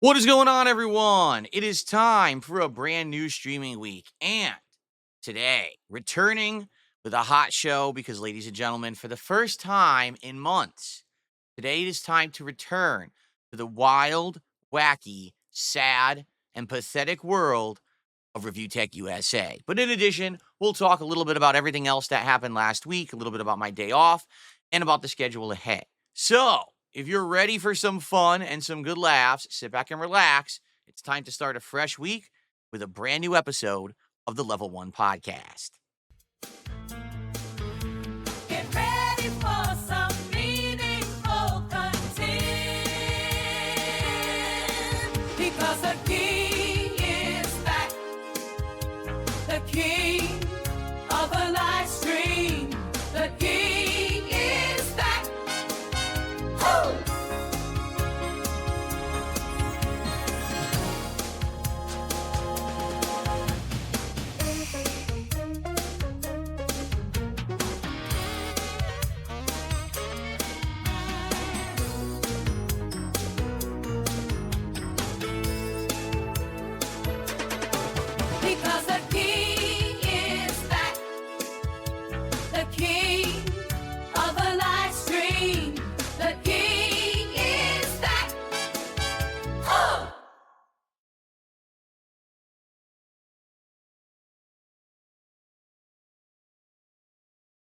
What is going on, everyone? It is time for a brand new streaming week. And today, returning with a hot show because, ladies and gentlemen, for the first time in months, today it is time to return to the wild, wacky, sad, and pathetic world of Review Tech USA. But in addition, we'll talk a little bit about everything else that happened last week, a little bit about my day off, and about the schedule ahead. So, if you're ready for some fun and some good laughs, sit back and relax. It's time to start a fresh week with a brand new episode of the Level 1 Podcast. Get ready for some meaningful content because the king is back, the king of the live stream, the king is back. Woo! Because the king is back, the king of the live stream, the king is back. Oh!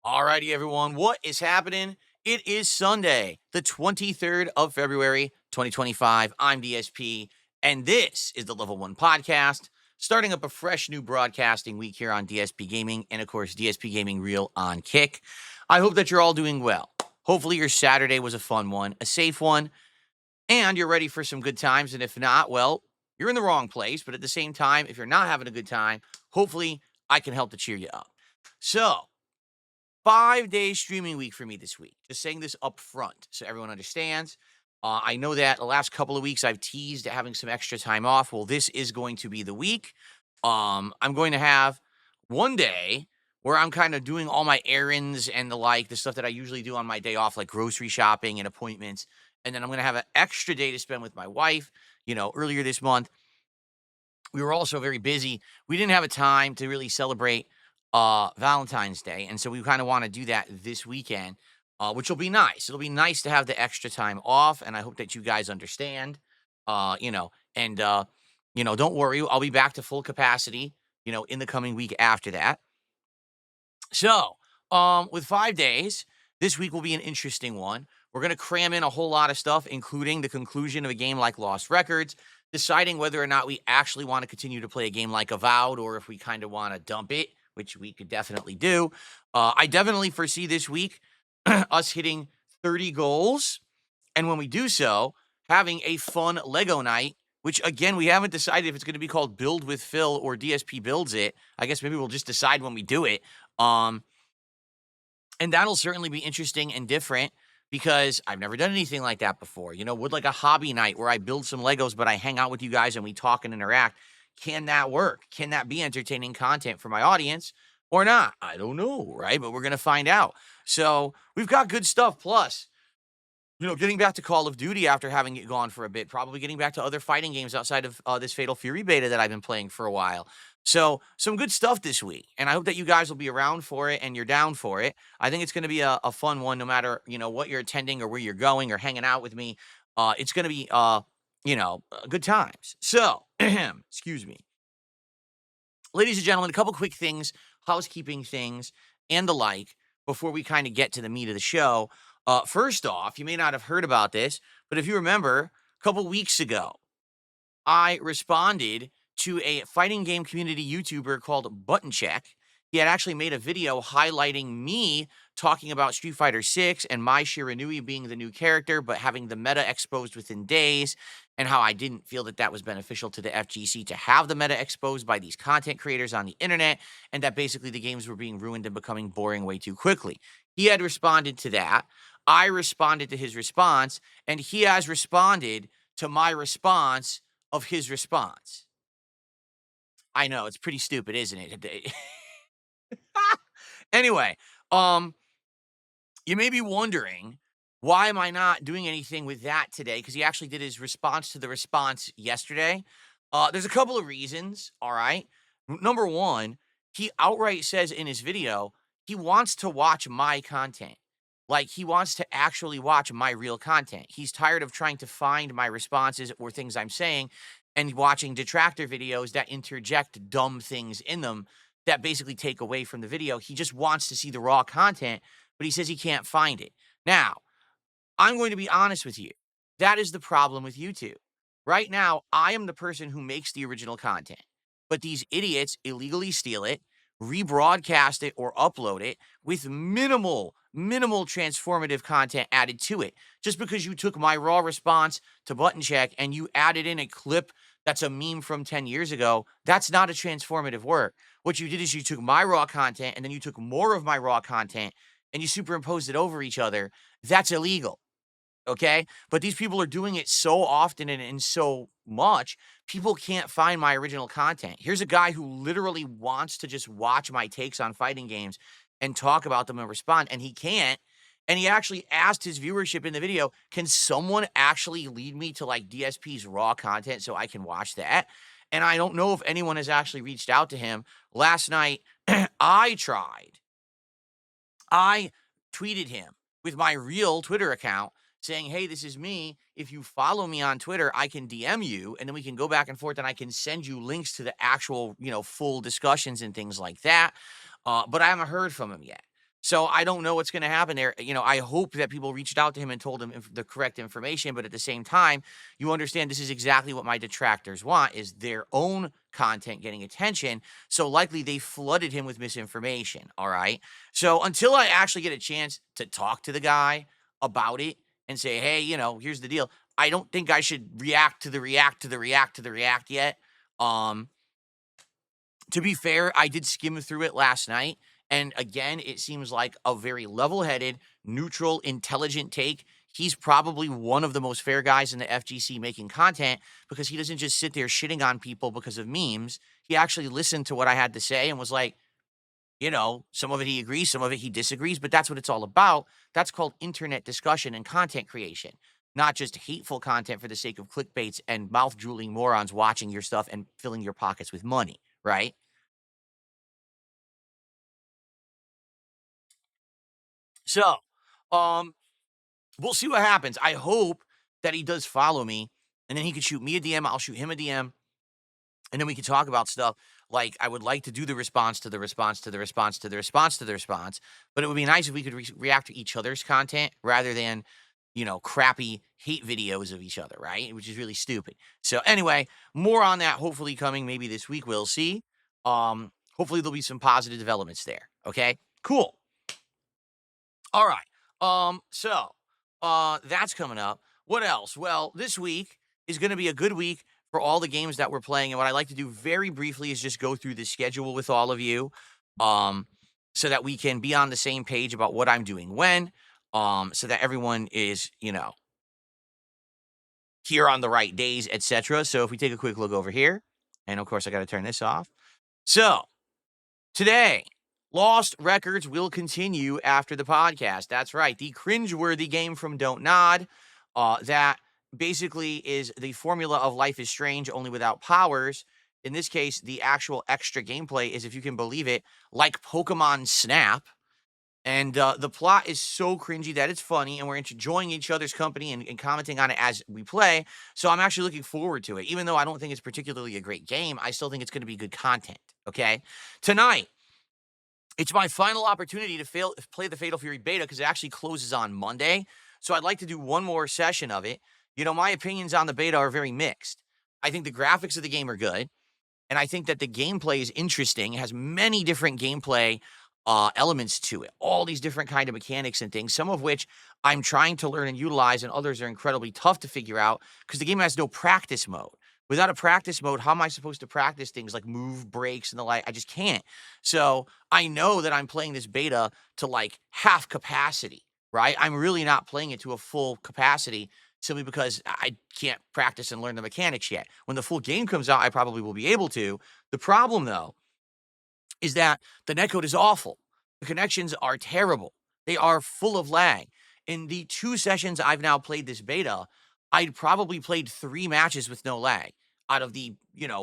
Alrighty, everyone, what is happening? It is Sunday, the 23rd of February, 2025. I'm DSP, and this is the Level 1 Podcast, starting up a fresh new broadcasting week here on DSP Gaming, and of course, DSP Gaming Reel on Kick. I hope that you're all doing well. Hopefully, your Saturday was a fun one, a safe one, and you're ready for some good times. And if not, well, you're in the wrong place. But at the same time, if you're not having a good time, hopefully, I can help to cheer you up. So, 5-day streaming week for me this week. Just saying this up front so everyone understands. I know that the last couple of weeks I've teased having some extra time off. Well, this is going to be the week. I'm going to have one day where I'm kind of doing all my errands and the stuff that I usually do on my day off, like grocery shopping and appointments. And then I'm going to have an extra day to spend with my wife. Earlier this month, we were also very busy. We didn't have a time to really celebrate Valentine's Day, and so we kind of want to do that this weekend, which will be nice. It'll be nice to have the extra time off, and I hope that you guys understand. Don't worry, I'll be back to full capacity, in the coming week after that. So, with 5 days, this week will be an interesting one. We're going to cram in a whole lot of stuff, including the conclusion of a game like Lost Records, deciding whether or not we actually want to continue to play a game like Avowed, or if we kind of want to dump it, which we could definitely do. I definitely foresee this week us hitting 30 goals, and when we do so, having a fun Lego night, which, again, we haven't decided if it's going to be called Build with Phil or DSP Builds It. I guess maybe we'll just decide when we do it. And that'll certainly be interesting and different because I've never done anything like that before. Would like a hobby night where I build some Legos, but I hang out with you guys and we talk and interact. Can that work? Can that be entertaining content for my audience or not? I don't know, right? But we're going to find out. So we've got good stuff. Plus, getting back to Call of Duty after having it gone for a bit, probably getting back to other fighting games outside of this Fatal Fury beta that I've been playing for a while. So some good stuff this week, and I hope that you guys will be around for it and you're down for it. I think it's going to be a fun one, no matter, what you're attending or where you're going or hanging out with me. It's going to be, good times. So, excuse me. Ladies and gentlemen, a couple quick things, housekeeping things, and the like, before we kind of get to the meat of the show. First off, you may not have heard about this, but if you remember, a couple weeks ago, I responded to a fighting game community YouTuber called Button Check. He had actually made a video highlighting me talking about Street Fighter 6 and Mai Shiranui being the new character, but having the meta exposed within days, and how I didn't feel that that was beneficial to the FGC to have the meta exposed by these content creators on the internet, and that basically the games were being ruined and becoming boring way too quickly. He had responded to that. I responded to his response, and he has responded to my response of his response. I know, it's pretty stupid, isn't it? Anyway, you may be wondering Why am I not doing anything with that today? Because he actually did his response to the response yesterday. There's a couple of reasons, all right? Number one, he outright says in his video, he wants to watch my content. Like, he wants to actually watch my real content. He's tired of trying to find my responses or things I'm saying and watching detractor videos that interject dumb things in them that basically take away from the video. He just wants to see the raw content, but he says he can't find it. Now, I'm going to be honest with you. That is the problem with YouTube. Right now, I am the person who makes the original content, but these idiots illegally steal it, rebroadcast it, or upload it with minimal transformative content added to it. Just because you took my raw response to button check and you added in a clip that's a meme from 10 years ago, that's not a transformative work. What you did is you took my raw content and then you took more of my raw content and you superimposed it over each other. That's illegal. Okay. But these people are doing it so often and so much, people can't find my original content. Here's a guy who literally wants to just watch my takes on fighting games and talk about them and respond, and he can't. And he actually asked his viewership in the video, can someone actually lead me to like DSP's raw content so I can watch that? And I don't know if anyone has actually reached out to him. Last night, I tried. I tweeted him with my real Twitter account saying, hey, this is me. If you follow me on Twitter, I can DM you and then we can go back and forth and I can send you links to the actual, full discussions and things like that. But I haven't heard from him yet. So I don't know what's going to happen there. I hope that people reached out to him and told him the correct information. But at the same time, you understand this is exactly what my detractors want, is their own content getting attention. So likely they flooded him with misinformation. All right. So until I actually get a chance to talk to the guy about it and say, hey, here's the deal, I don't think I should react to the react yet. To be fair, I did skim through it last night. And again, it seems like a very level-headed, neutral, intelligent take. He's probably one of the most fair guys in the FGC making content because he doesn't just sit there shitting on people because of memes. He actually listened to what I had to say and was like, some of it he agrees, some of it he disagrees, but that's what it's all about. That's called internet discussion and content creation, not just hateful content for the sake of clickbaits and mouth-drooling morons watching your stuff and filling your pockets with money, right? So, um, we'll see what happens. I hope that he does follow me, and then he could shoot me a DM, I'll shoot him a DM, and then we can talk about stuff. Like, I would like to do the response to the response to the response to the response to the response, but it would be nice if we could react to each other's content rather than, crappy hate videos of each other, right? Which is really stupid. So anyway, more on that hopefully coming maybe this week. We'll see. Hopefully there'll be some positive developments there. Okay, cool. All right. That's coming up. What else? Well, this week is going to be a good week for all the games that we're playing. And what I like to do very briefly is just go through the schedule with all of you, so that we can be on the same page about what I'm doing when, so that everyone is, here on the right days, etc. So if we take a quick look over here, and of course I got to turn this off. So today, Lost Records will continue after the podcast. That's right. The cringeworthy game from Don't Nod, that basically is the formula of Life is Strange, only without powers. In this case, the actual extra gameplay is, if you can believe it, like Pokemon Snap. And the plot is so cringy that it's funny, and we're enjoying each other's company and commenting on it as we play. So I'm actually looking forward to it. Even though I don't think it's particularly a great game, I still think it's going to be good content, okay? Tonight, it's my final opportunity to play the Fatal Fury beta because it actually closes on Monday. So I'd like to do one more session of it. My opinions on the beta are very mixed. I think the graphics of the game are good, and I think that the gameplay is interesting. It has many different gameplay elements to it, all these different kind of mechanics and things, some of which I'm trying to learn and utilize, and others are incredibly tough to figure out because the game has no practice mode. Without a practice mode, how am I supposed to practice things like move, breaks, and the like? I just can't. So I know that I'm playing this beta to like half capacity, right? I'm really not playing it to a full capacity simply because I can't practice and learn the mechanics yet. When the full game comes out, I probably will be able to. The problem, though, is that the netcode is awful. The connections are terrible. They are full of lag. In the 2 sessions I've now played this beta, I'd probably played 3 matches with no lag out of the,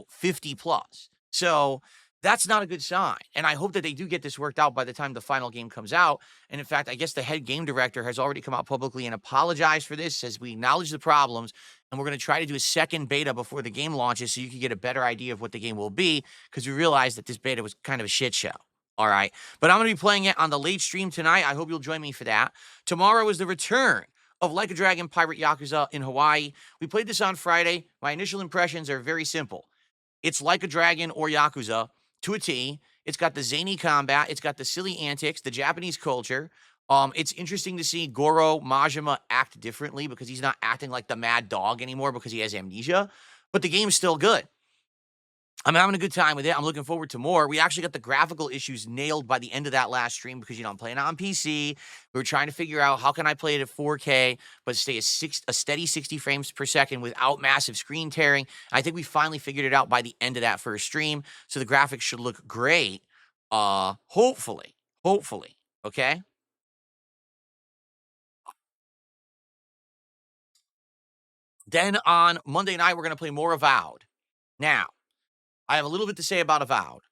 50 plus. So that's not a good sign. And I hope that they do get this worked out by the time the final game comes out. And in fact, I guess the head game director has already come out publicly and apologized for this, says we acknowledge the problems and we're going to try to do a second beta before the game launches so you can get a better idea of what the game will be, because we realized that this beta was kind of a shit show. All right. But I'm going to be playing it on the late stream tonight. I hope you'll join me for that. Tomorrow is the return of Like a Dragon Pirate Yakuza in Hawaii. We played this on Friday. My initial impressions are very simple. It's Like a Dragon or Yakuza to a T. It's got the zany combat. It's got the silly antics, the Japanese culture. It's interesting to see Goro Majima act differently because he's not acting like the mad dog anymore because he has amnesia. But the game's still good. I'm having a good time with it. I'm looking forward to more. We actually got the graphical issues nailed by the end of that last stream because, I'm playing it on PC. We were trying to figure out how can I play it at 4K, but stay a steady 60 frames per second without massive screen tearing. I think we finally figured it out by the end of that first stream. So the graphics should look great. Hopefully. Okay. Then on Monday night, we're going to play more Avowed. Now, I have a little bit to say about Avowed.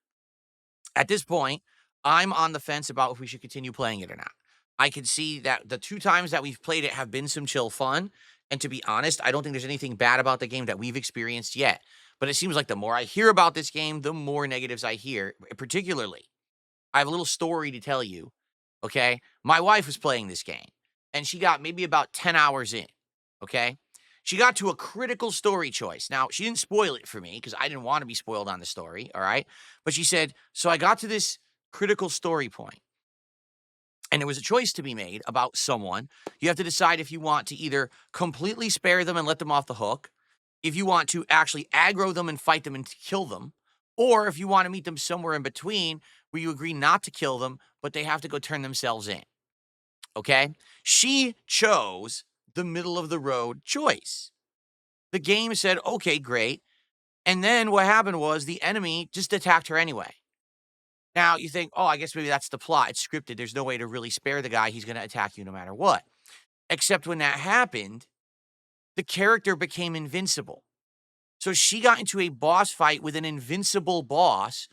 At this point, I'm on the fence about if we should continue playing it or not. I can see that the 2 times that we've played it have been some chill fun. And to be honest, I don't think there's anything bad about the game that we've experienced yet. But it seems like the more I hear about this game, the more negatives I hear. Particularly, I have a little story to tell you, okay? My wife was playing this game, and she got maybe about 10 hours in, okay? She got to a critical story choice. Now, she didn't spoil it for me because I didn't want to be spoiled on the story, all right? But she said, so I got to this critical story point, and there was a choice to be made about someone. You have to decide if you want to either completely spare them and let them off the hook, if you want to actually aggro them and fight them and kill them, or if you want to meet them somewhere in between where you agree not to kill them, but they have to go turn themselves in, okay? She chose the middle of the road choice. The game said, okay, great. And then what happened was the enemy just attacked her anyway. Now you think, oh, I guess maybe that's the plot. It's scripted. There's no way to really spare the guy. He's going to attack you no matter what. Except when that happened, the character became invincible. So she got into a boss fight with an invincible boss,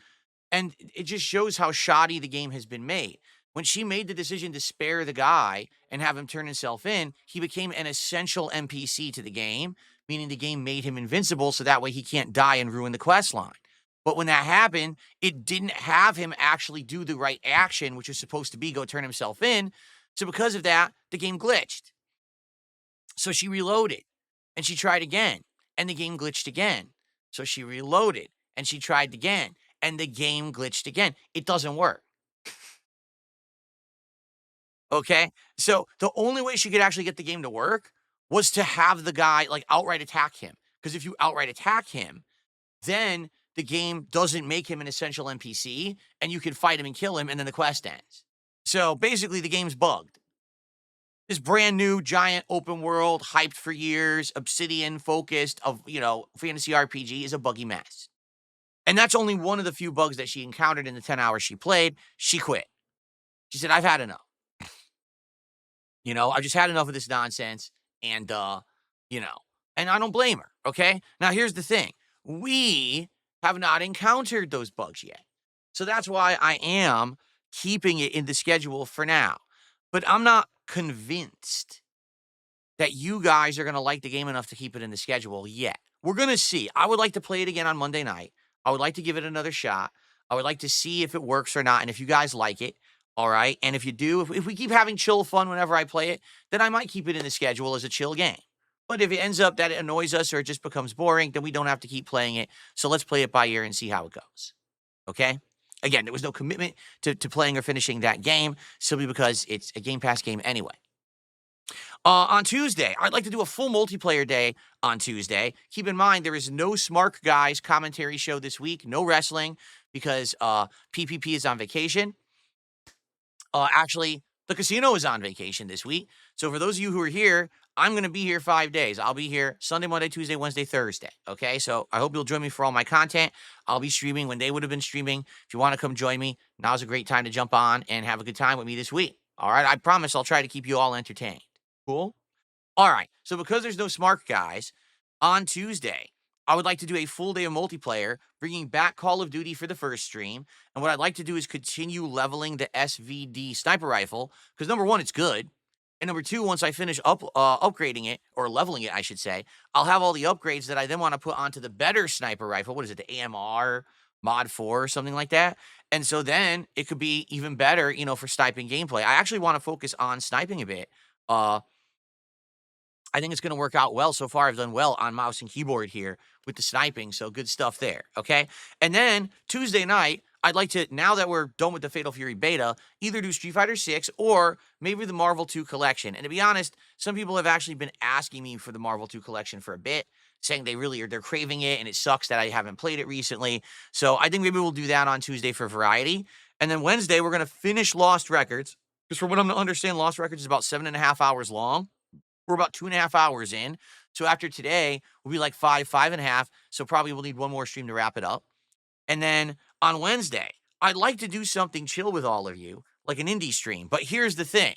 and it just shows how shoddy the game has been made. When she made the decision to spare the guy and have him turn himself in, he became an essential NPC to the game, meaning the game made him invincible so that way he can't die and ruin the quest line. But when that happened, it didn't have him actually do the right action, which was supposed to be go turn himself in. So because of that, the game glitched. So she reloaded and she tried again, and the game glitched again. So she reloaded and she tried again, and the game glitched again. It doesn't work. Okay? So the only way she could actually get the game to work was to have the guy outright attack him. Because if you outright attack him, then the game doesn't make him an essential NPC, and you can fight him and kill him, and then the quest ends. So basically, the game's bugged. This brand new, giant, open world, hyped for years, Obsidian focused of, fantasy RPG is a buggy mess. And that's only one of the few bugs that she encountered in the 10 hours she played. She quit. She said, I've had enough. I've just had enough of this nonsense, and, and I don't blame her, okay? Now, here's the thing. We have not encountered those bugs yet. So that's why I am keeping it in the schedule for now. But I'm not convinced that you guys are going to like the game enough to keep it in the schedule yet. We're going to see. I would like to play it again on Monday night. I would like to give it another shot. I would like to see if it works or not, and if you guys like it. All right. And if you do, if we keep having chill fun whenever I play it, then I might keep it in the schedule as a chill game. But if it ends up that it annoys us or it just becomes boring, then we don't have to keep playing it. So let's play it by ear and see how it goes. Okay? Again, there was no commitment to playing or finishing that game simply because it's a Game Pass game anyway. On Tuesday, I'd like to do a full multiplayer day on Tuesday. Keep in mind, there is no Smark Guys commentary show this week, no wrestling, because PPP is on vacation. Actually, the casino is on vacation this week. So for those of you who are here, I'm going to be here 5 days. I'll be here Sunday, Monday, Tuesday, Wednesday, Thursday. Okay, so I hope you'll join me for all my content. I'll be streaming when they would have been streaming. If you want to come join me, now's a great time to jump on and have a good time with me this week. All right, I promise I'll try to keep you all entertained. Cool. All right. So because there's no smart guys, on Tuesday, I would like to do a full day of multiplayer, bringing back Call of Duty for the first stream. And what I'd like to do is continue leveling the SVD sniper rifle because number one, it's good. And number two, once I finish upgrading it or leveling it, I should say, I'll have all the upgrades that I then want to put onto the better sniper rifle. What is it, the AMR Mod 4 or something like that? And so then it could be even better, for sniping gameplay. I actually want to focus on sniping a bit. I think it's going to work out well. So far, I've done well on mouse and keyboard here with the sniping. So good stuff there. Okay. And then Tuesday night, I'd like to, now that we're done with the Fatal Fury beta, either do Street Fighter 6 or maybe the Marvel 2 collection. And to be honest, some people have actually been asking me for the Marvel 2 collection for a bit, saying they're craving it and it sucks that I haven't played it recently. So I think maybe we'll do that on Tuesday for variety. And then Wednesday, we're going to finish Lost Records. Because from what I'm to understand, Lost Records is about 7.5 hours long. We're about 2.5 hours in. So after today, we'll be like 5.5. So probably we'll need one more stream to wrap it up. And then on Wednesday, I'd like to do something chill with all of you, like an indie stream. But here's the thing.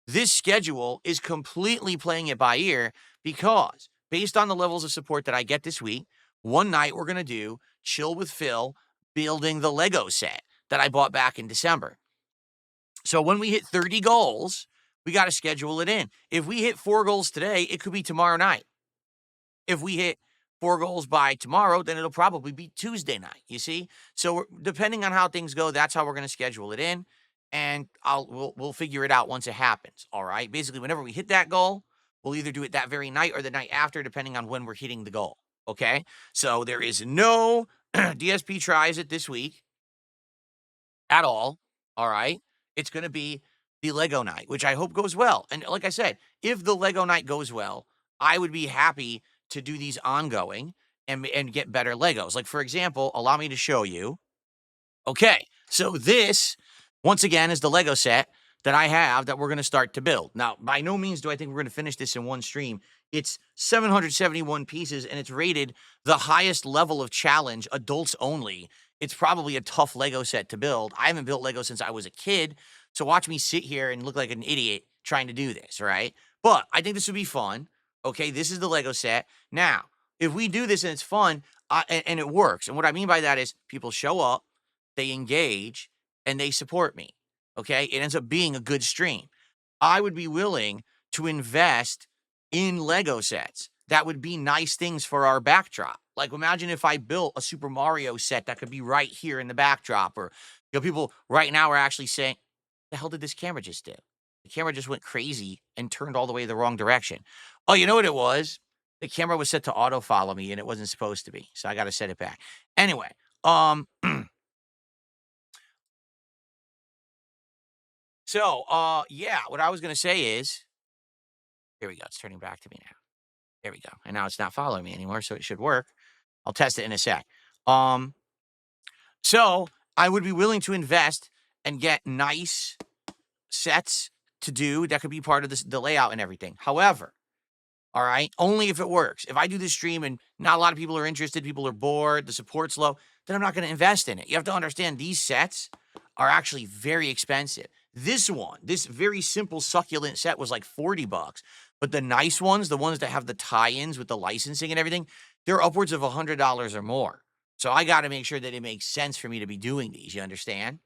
This schedule is completely playing it by ear because based on the levels of support that I get this week, one night we're going to do Chill with Phil building the Lego set that I bought back in December. So when we hit 30 goals, we got to schedule it in. If we hit 4 goals today, it could be tomorrow night. If we hit 4 goals by tomorrow, then it'll probably be Tuesday night, you see? So depending on how things go, that's how we're going to schedule it in. And we'll figure it out once it happens, all right? Basically, whenever we hit that goal, we'll either do it that very night or the night after, depending on when we're hitting the goal, okay? So there is no DSP tries it this week at all right? It's going to be the Lego night, which I hope goes well. And like I said, if the Lego night goes well, I would be happy to do these ongoing and get better Legos. Like, for example, allow me to show you. Okay, so this, once again, is the Lego set that I have that we're going to start to build. Now, by no means do I think we're going to finish this in one stream. It's 771 pieces, and it's rated the highest level of challenge, adults only. It's probably a tough Lego set to build. I haven't built Lego since I was a kid, so watch me sit here and look like an idiot trying to do this, right? But I think this would be fun. Okay, this is the Lego set. Now, if we do this and it's fun and it works, and what I mean by that is people show up, they engage, and they support me. Okay, it ends up being a good stream. I would be willing to invest in Lego sets. That would be nice things for our backdrop. Like, imagine if I built a Super Mario set that could be right here in the backdrop, or people right now are actually saying, the hell did this camera just do? The camera just went crazy and turned all the way the wrong direction. Oh, you know what it was? The camera was set to auto follow me and it wasn't supposed to be. So I got to set it back. Anyway, yeah, what I was going to say is, here we go. It's turning back to me now. There we go. And now it's not following me anymore, so it should work. I'll test it in a sec. So I would be willing to invest and get nice sets to do that could be part of the layout and everything. However, all right, only if it works. If I do this stream and not a lot of people are interested, people are bored, the support's low, then I'm not going to invest in it. You have to understand these sets are actually very expensive. This one, this very simple succulent set was like $40, but the nice ones, the ones that have the tie-ins with the licensing and everything, they're upwards of $100 or more. So I got to make sure that it makes sense for me to be doing these. You understand?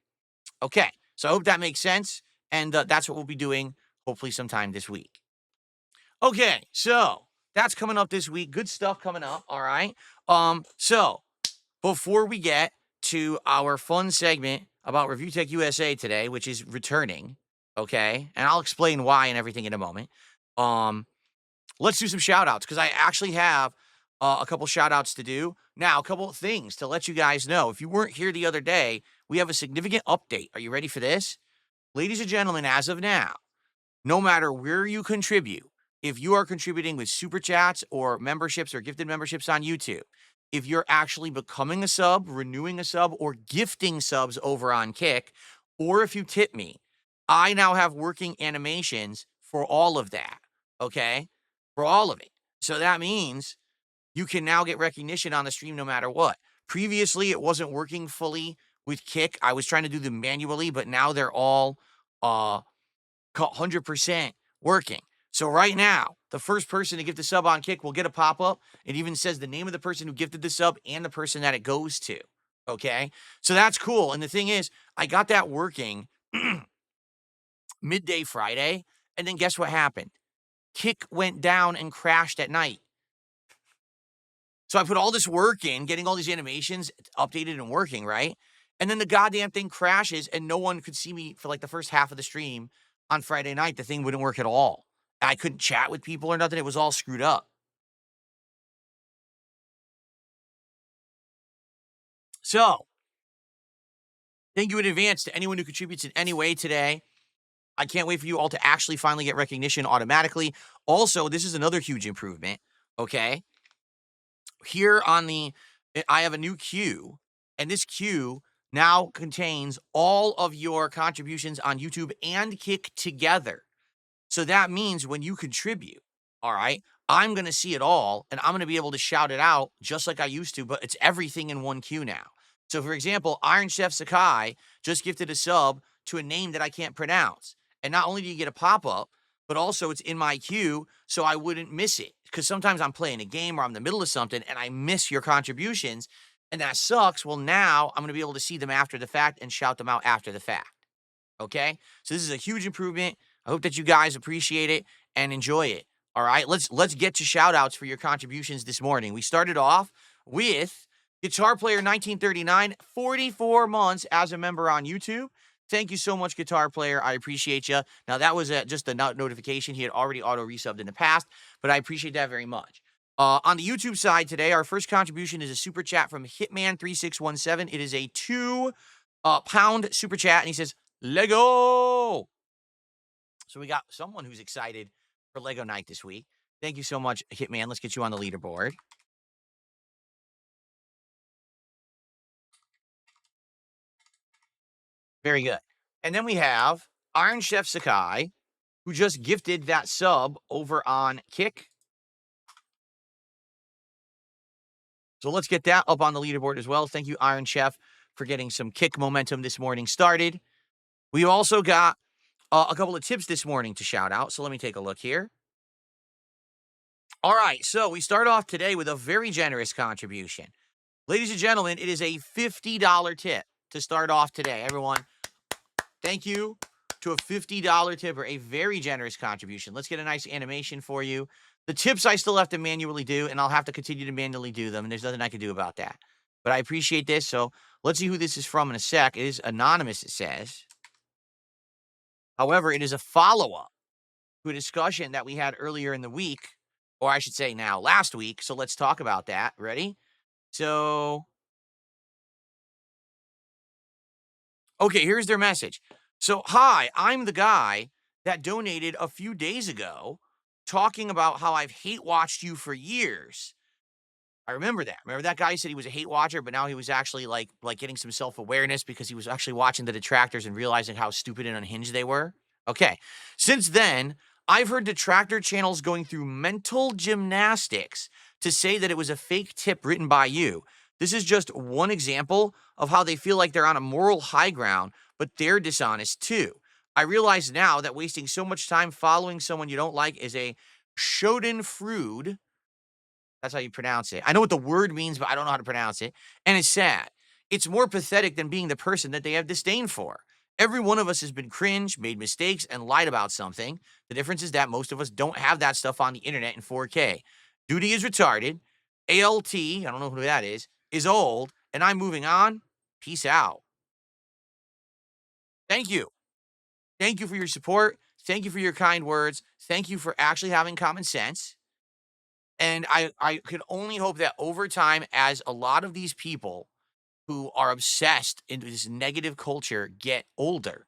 Okay, so I hope that makes sense, and that's what we'll be doing hopefully sometime this week. Okay, so that's coming up this week. Good stuff coming up, all right? So before we get to our fun segment about Review Tech USA today, which is returning, okay? And I'll explain why and everything in a moment. Let's do some shout-outs, because I actually have a couple shout-outs to do. Now, a couple of things to let you guys know. If you weren't here the other day, we have a significant update. Are you ready for this? Ladies and gentlemen, as of now, no matter where you contribute, if you are contributing with super chats or memberships or gifted memberships on YouTube, if you're actually becoming a sub, renewing a sub, or gifting subs over on Kick, or if you tip me, I now have working animations for all of that, okay? For all of it. So that means you can now get recognition on the stream no matter what. Previously, it wasn't working fully with Kick. I was trying to do them manually, but now they're all 100% working. So right now, the first person to gift a sub on Kick will get a pop-up. It even says the name of the person who gifted the sub and the person that it goes to. Okay? So that's cool. And the thing is, I got that working midday Friday, and then guess what happened? Kick went down and crashed at night. So I put all this work in, getting all these animations updated and working, right? And then the goddamn thing crashes and no one could see me for like the first half of the stream on Friday night. The thing wouldn't work at all. I couldn't chat with people or nothing. It was all screwed up. So, thank you in advance to anyone who contributes in any way today. I can't wait for you all to actually finally get recognition automatically. Also, this is another huge improvement, okay? Here on I have a new queue, and this queue now contains all of your contributions on YouTube and Kick together. So that means when you contribute, all right, I'm going to see it all and I'm going to be able to shout it out just like I used to, but it's everything in one queue now. So, for example, Iron Chef Sakai just gifted a sub to a name that I can't pronounce. And not only do you get a pop up, but also it's in my queue so I wouldn't miss it. Because sometimes I'm playing a game or I'm in the middle of something and I miss your contributions and that sucks. Well, now I'm going to be able to see them after the fact and shout them out after the fact. Okay? So this is a huge improvement. I hope that you guys appreciate it and enjoy it. All right, let's get to shout outs for your contributions this morning. We started off with Guitar Player 1939, 44 months as a member on YouTube. Thank you so much, Guitar Player. I appreciate you. Now, that was just a notification. He had already auto-resubbed in the past, but I appreciate that very much. On the YouTube side today, our first contribution is a super chat from Hitman3617. It is a £2 super chat, and he says, Lego! So we got someone who's excited for Lego Night this week. Thank you so much, Hitman. Let's get you on the leaderboard. Very good. And then we have Iron Chef Sakai, who just gifted that sub over on Kick. So let's get that up on the leaderboard as well. Thank you, Iron Chef, for getting some Kick momentum this morning started. We also got a couple of tips this morning to shout out. So let me take a look here. All right, so we start off today with a very generous contribution. Ladies and gentlemen, it is a $50 tip to start off today. Everyone, thank you to a $50 tip or a very generous contribution. Let's get a nice animation for you. The tips I still have to manually do, and I'll have to continue to manually do them, and there's nothing I can do about that. But I appreciate this, so let's see who this is from in a sec. It is anonymous, it says. However, it is a follow-up to a discussion that we had earlier in the week, or I should say now, last week. So let's talk about that. Ready? So, okay, here's their message. So, hi, I'm the guy that donated a few days ago talking about how I've hate watched you for years. I remember that. Remember that guy said he was a hate watcher, but now he was actually like getting some self-awareness because he was actually watching the detractors and realizing how stupid and unhinged they were. Okay. Since then, I've heard detractor channels going through mental gymnastics to say that it was a fake tip written by you. This is just one example of how they feel like they're on a moral high ground, but they're dishonest too. I realize now that wasting so much time following someone you don't like is a schadenfreude. That's how you pronounce it. I know what the word means, but I don't know how to pronounce it. And it's sad. It's more pathetic than being the person that they have disdain for. Every one of us has been cringe, made mistakes, and lied about something. The difference is that most of us don't have that stuff on the internet in 4K. Duty is retarded. ALT, I don't know who that is old, and I'm moving on. Peace out. Thank you. Thank you for your support. Thank you for your kind words. Thank you for actually having common sense. And I could only hope that over time, as a lot of these people who are obsessed into this negative culture get older,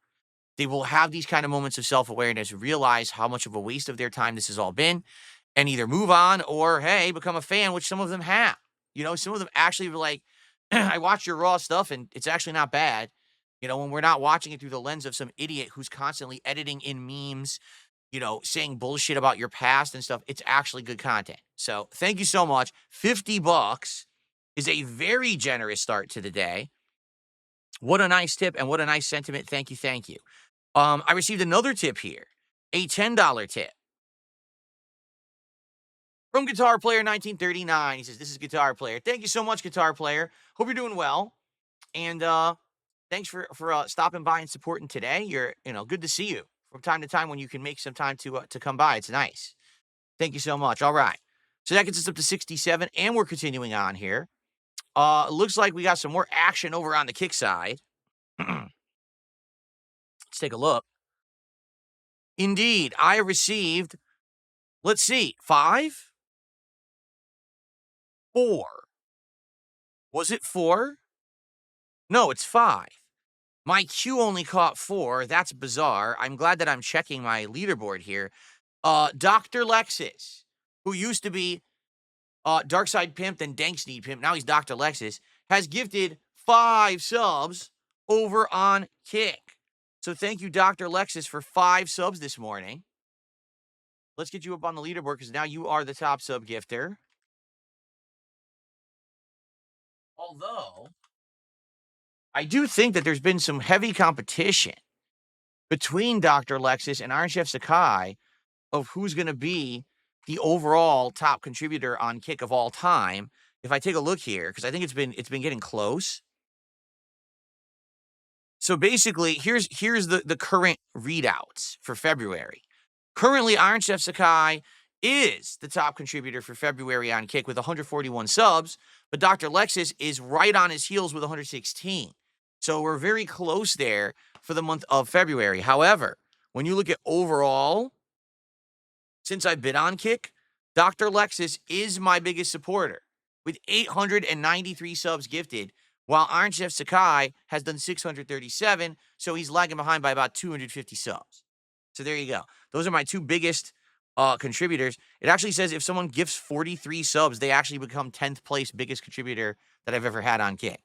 they will have these kind of moments of self-awareness, realize how much of a waste of their time this has all been, and either move on or, hey, become a fan, which some of them have. You know, some of them actually were like, I watched your raw stuff and it's actually not bad. You know, when we're not watching it through the lens of some idiot who's constantly editing in memes, you know, saying bullshit about your past and stuff, it's actually good content. So thank you so much. $50 is a very generous start to the day. What a nice tip and what a nice sentiment. Thank you. Thank you. I received another tip here, a $10 tip. From Guitar Player 1939, he says, "This is Guitar Player." Thank you so much, Guitar Player. Hope you're doing well. And thanks for stopping by and supporting today. You're good to see you from time to time when you can make some time to come by. It's nice. Thank you so much. All right, so that gets us up to 67, and we're continuing on here. It looks like we got some more action over on the kick side. Let's take a look. Indeed, I received. Let's see, 5, 4. Was it 4? No, it's 5. My queue only caught 4. That's bizarre. I'm glad that I'm checking my leaderboard here. Dr. Lexus, who used to be Darkside Pimp, then Danksneed Pimp, now he's Dr. Lexus, has gifted 5 subs over on Kick. So thank you, Dr. Lexus, for 5 subs this morning. Let's get you up on the leaderboard because now you are the top sub gifter. Although, I do think that there's been some heavy competition between Dr. Lexus and Iron Chef Sakai of who's going to be the overall top contributor on Kick of all time. If I take a look here, because I think it's been getting close. So basically, here's the current readouts for February. Currently, Iron Chef Sakai is the top contributor for February on Kick with 141 subs, but Dr. Lexus is right on his heels with 116. So we're very close there for the month of February. However, when you look at overall, since I've been on Kick, Dr. Lexus is my biggest supporter with 893 subs gifted, while Iron Chef Sakai has done 637, so he's lagging behind by about 250 subs. So there you go. Those are my 2 biggest contributors. It actually says if someone gifts 43 subs, they actually become 10th place biggest contributor that I've ever had on Kick.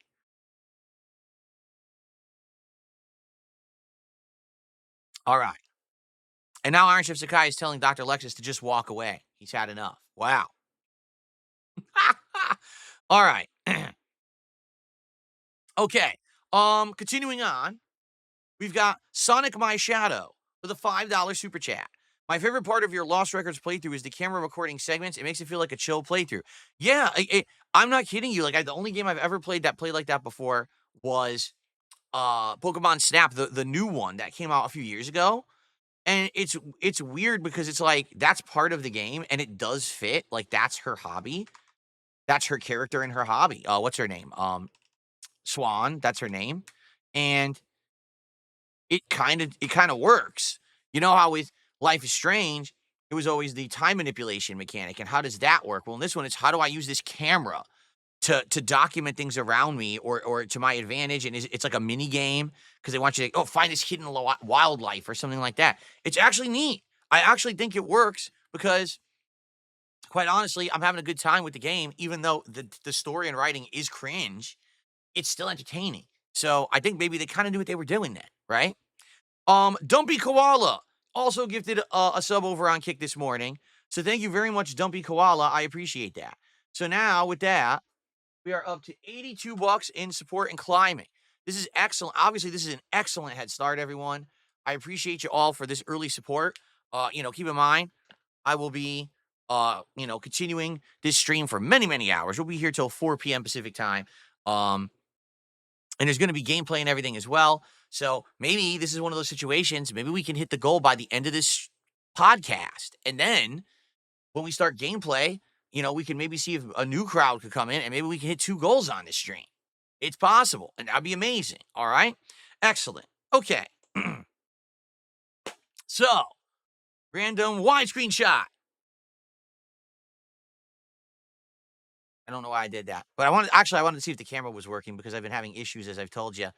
All right. And now Iron Chef Sakai is telling Dr. Lexus to just walk away. He's had enough. Wow. All right. Okay. Continuing on, we've got Sonic My Shadow with a $5 super chat. My favorite part of your Lost Records playthrough is the camera recording segments. It makes it feel like a chill playthrough. Yeah, I'm not kidding you. Like, the only game I've ever played like that before was Pokemon Snap, the new one that came out a few years ago. And it's weird because it's like that's part of the game and it does fit. Like, that's her hobby. That's her character and her hobby. What's her name? Swan, that's her name. And it kind of works. You know how with Life is Strange, it was always the time manipulation mechanic. And how does that work? Well, in this one, it's how do I use this camera to document things around me or to my advantage? And it's like a mini game because they want you to find this hidden wildlife or something like that. It's actually neat. I actually think it works because, quite honestly, I'm having a good time with the game, even though the story and writing is cringe. It's still entertaining. So I think maybe they kind of knew what they were doing then, right? Dumpy Koala also gifted a sub over on Kick this morning. So thank you very much, Dumpy Koala. I appreciate that. So now with that, we are up to $82 in support and climbing. This is excellent. Obviously, this is an excellent head start, everyone. I appreciate you all for this early support. Keep in mind, I will be, continuing this stream for many, many hours. We'll be here till 4 p.m. Pacific time. And there's going to be gameplay and everything as well. So maybe this is one of those situations. Maybe we can hit the goal by the end of this podcast. And then when we start gameplay, we can maybe see if a new crowd could come in and maybe we can hit 2 goals on this stream. It's possible. And that'd be amazing. All right. Excellent. Okay. So, random widescreen shot. I don't know why I did that, but I wanted to see if the camera was working because I've been having issues, as I've told you,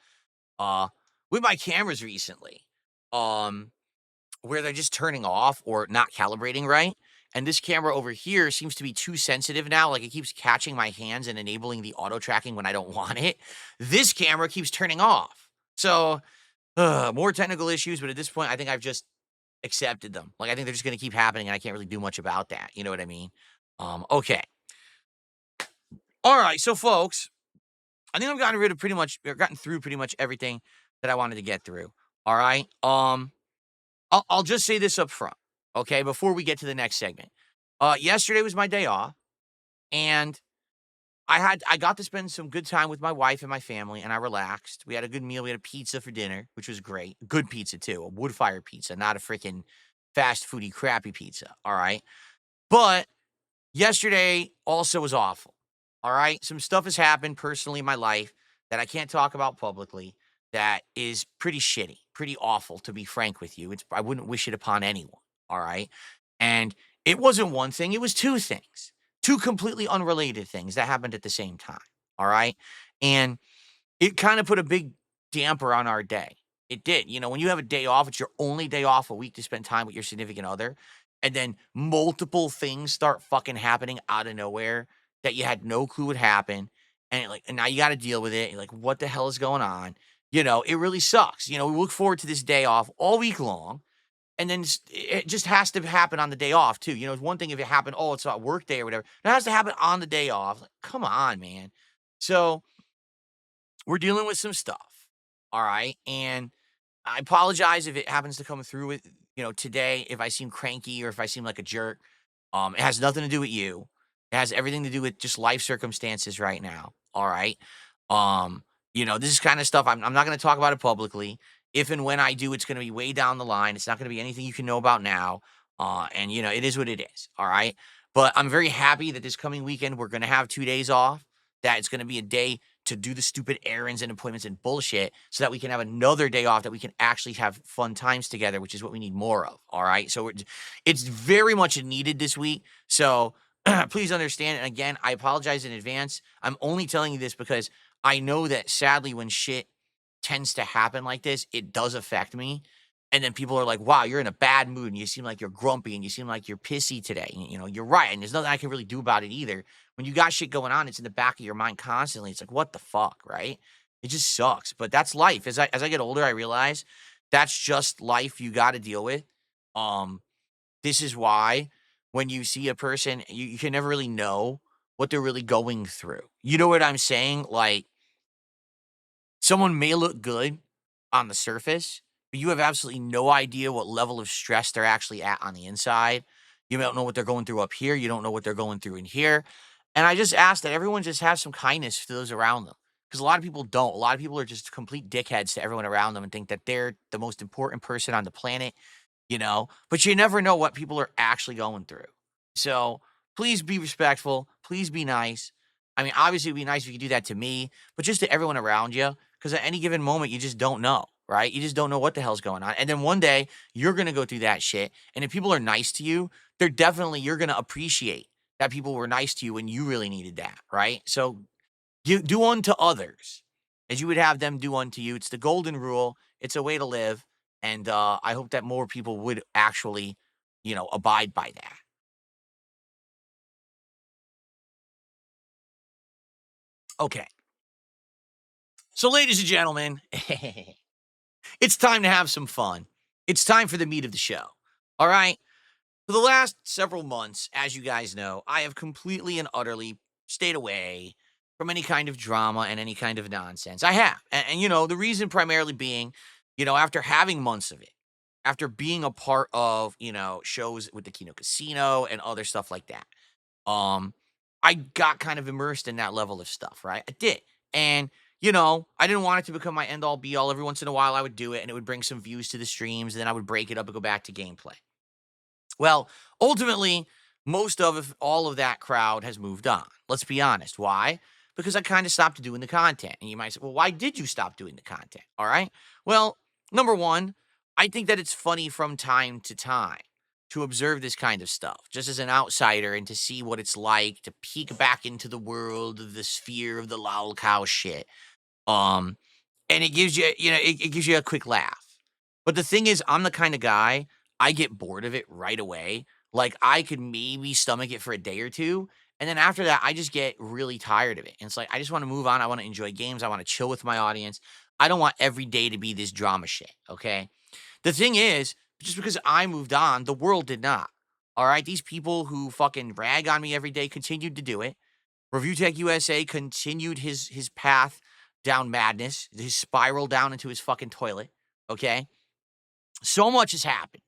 with my cameras recently, where they're just turning off or not calibrating right. And this camera over here seems to be too sensitive now. Like, it keeps catching my hands and enabling the auto tracking when I don't want it. This camera keeps turning off. So, more technical issues, but at this point, I think I've just accepted them. Like, I think they're just going to keep happening and I can't really do much about that. You know what I mean? Okay. All right, so folks, I think I've gotten through pretty much everything that I wanted to get through. All right. I'll just say this up front, okay, before we get to the next segment. Yesterday was my day off, and I got to spend some good time with my wife and my family, and I relaxed. We had a good meal. We had a pizza for dinner, which was great. Good pizza too, a wood fire pizza, not a freaking fast foody crappy pizza. All right. But yesterday also was awful. All right. Some stuff has happened personally in my life that I can't talk about publicly that is pretty shitty, pretty awful, to be frank with you. I wouldn't wish it upon anyone. All right. And it wasn't one thing, it was two things, two completely unrelated things that happened at the same time. All right. And it kind of put a big damper on our day. It did. You know, when you have a day off, it's your only day off a week to spend time with your significant other. And then multiple things start fucking happening out of nowhere that you had no clue would happen. And now you got to deal with it. You're like, what the hell is going on? You know, it really sucks. You know, we look forward to this day off all week long. And then it just has to happen on the day off, too. You know, it's one thing if it happened, oh, it's a work day or whatever. It has to happen on the day off. Like, come on, man. So we're dealing with some stuff. All right. And I apologize if it happens to come through with, today, if I seem cranky or if I seem like a jerk. It has nothing to do with you. It has everything to do with just life circumstances right now. All right. This is kind of stuff I'm not going to talk about it publicly. If and when I do, it's going to be way down the line. It's not going to be anything you can know about now. It is what it is. All right. But I'm very happy that this coming weekend, we're going to have 2 days off, that it's going to be a day to do the stupid errands and appointments and bullshit so that we can have another day off that we can actually have fun times together, which is what we need more of. All right. So it's very much needed this week. So please understand. And again, I apologize in advance. I'm only telling you this because I know that sadly, when shit tends to happen like this, it does affect me. And then people are like, wow, you're in a bad mood and you seem like you're grumpy and you seem like you're pissy today. You're right. And there's nothing I can really do about it either. When you got shit going on, it's in the back of your mind constantly. It's like, what the fuck, right? It just sucks. But that's life. As I get older, I realize that's just life you got to deal with. This is why when you see a person, you can never really know what they're really going through. You know what I'm saying? Like, someone may look good on the surface, but you have absolutely no idea what level of stress they're actually at on the inside. You don't know what they're going through up here. You don't know what they're going through in here. And I just ask that everyone just have some kindness to those around them. Because a lot of people don't. A lot of people are just complete dickheads to everyone around them and think that they're the most important person on the planet, but you never know what people are actually going through. So please be respectful. Please be nice. I mean, obviously, it'd be nice if you could do that to me, but just to everyone around you. Because at any given moment, you just don't know, right? You just don't know what the hell's going on. And then one day, you're going to go through that shit. And if people are nice to you, you're going to appreciate that people were nice to you when you really needed that, right? So you do unto others as you would have them do unto you. It's the golden rule. It's a way to live. And I hope that more people would actually, abide by that. Okay. So, ladies and gentlemen, it's time to have some fun. It's time for the meat of the show. All right. For the last several months, as you guys know, I have completely and utterly stayed away from any kind of drama and any kind of nonsense. I have. And the reason primarily being, after having months of it, after being a part of, shows with the Kino Casino and other stuff like that, I got kind of immersed in that level of stuff, right? I did. And, I didn't want it to become my end all be all. Every once in a while, I would do it and it would bring some views to the streams. And then I would break it up and go back to gameplay. Well, ultimately, most of, if all of that crowd has moved on. Let's be honest. Why? Because I kind of stopped doing the content. And you might say, well, why did you stop doing the content? All right. Well, number one, I think that it's funny from time to time to observe this kind of stuff, just as an outsider, and to see what it's like to peek back into the world of the sphere of the lol cow shit. Um, and it gives you, it gives you a quick laugh. But the thing is, I'm the kind of guy, I get bored of it right away. Like, I could maybe stomach it for a day or two. And then after that, I just get really tired of it. And it's like, I just want to move on. I want to enjoy games. I want to chill with my audience. I don't want every day to be this drama shit. Okay. The thing is, just because I moved on, the world did not. All right. These people who fucking rag on me every day continued to do it. Review Tech USA continued his path down madness, his spiral down into his fucking toilet. Okay. So much has happened.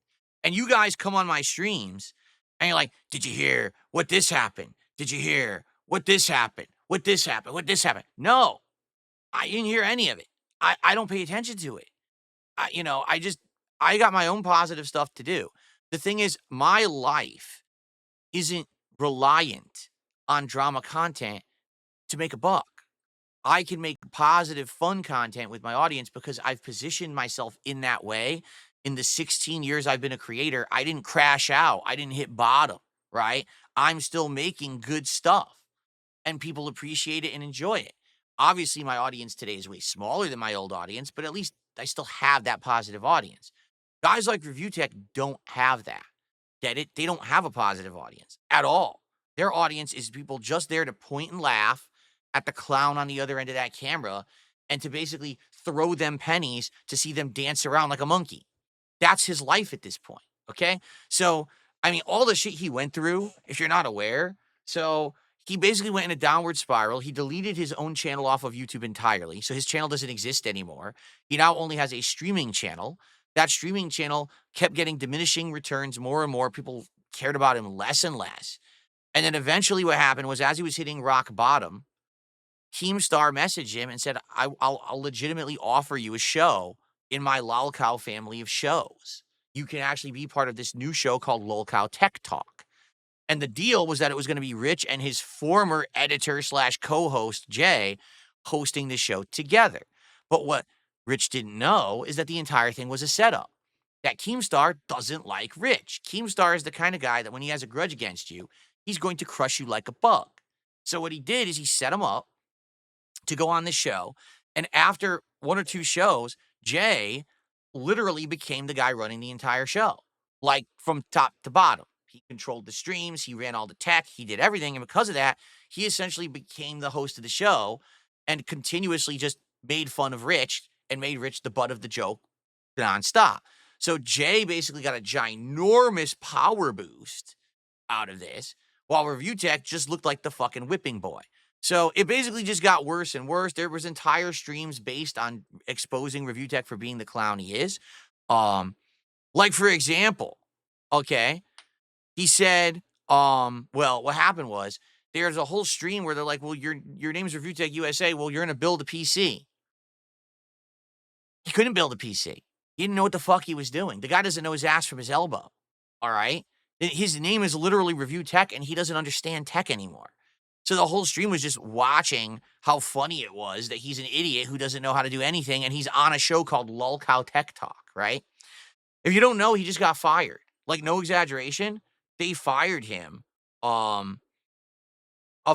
And you guys come on my streams And you're like, did you hear what this happened? Did you hear what this happened? What this happened? What this happened? No, I didn't hear any of it. I don't pay attention to it. I got my own positive stuff to do. The thing is, my life isn't reliant on drama content to make a buck. I can make positive, fun content with my audience because I've positioned myself in that way. In the 16 years I've been a creator, I didn't crash out. I didn't hit bottom, right? I'm still making good stuff and people appreciate it and enjoy it. Obviously, my audience today is way smaller than my old audience, but at least I still have that positive audience. Guys like Review Tech don't have that. Get it? They don't have a positive audience at all. Their audience is people just there to point and laugh at the clown on the other end of that camera and to basically throw them pennies to see them dance around like a monkey. That's his life at this point. Okay. So, I mean, all the shit he went through, if you're not aware. So, he basically went in a downward spiral. He deleted his own channel off of YouTube entirely. So, his channel doesn't exist anymore. He now only has a streaming channel. That streaming channel kept getting diminishing returns more and more. People cared about him less and less. And then eventually, what happened was as he was hitting rock bottom, Keemstar messaged him and said, I'll legitimately offer you a show in my Lolcow family of shows. You can actually be part of this new show called Lolcow Tech Talk. And the deal was that it was going to be Rich and his former editor slash co-host, Jay, hosting the show together. But what Rich didn't know is that the entire thing was a setup. That Keemstar doesn't like Rich. Keemstar is the kind of guy that when he has a grudge against you, he's going to crush you like a bug. So what he did is he set him up to go on the show. And after one or two shows, Jay literally became the guy running the entire show, like from top to bottom. He controlled the streams, he ran all the tech, he did everything. And because of that, he essentially became the host of the show and continuously just made fun of Rich and made Rich the butt of the joke nonstop. So Jay basically got a ginormous power boost out of this, while Review Tech just looked like the fucking whipping boy. So it basically just got worse and worse. There was entire streams based on exposing Review Tech for being the clown he is. Like for example, okay, he said, well, what happened was there's a whole stream where they're like, well, your name's Review Tech USA. Well, you're gonna build a PC. He couldn't build a PC. He didn't know what the fuck he was doing. The guy doesn't know his ass from his elbow. All right. His name is literally Review Tech, and he doesn't understand tech anymore. So the whole stream was just watching how funny it was that he's an idiot who doesn't know how to do anything, and he's on a show called Lolcow Tech Talk, right? If you don't know, he just got fired. Like, no exaggeration, they fired him a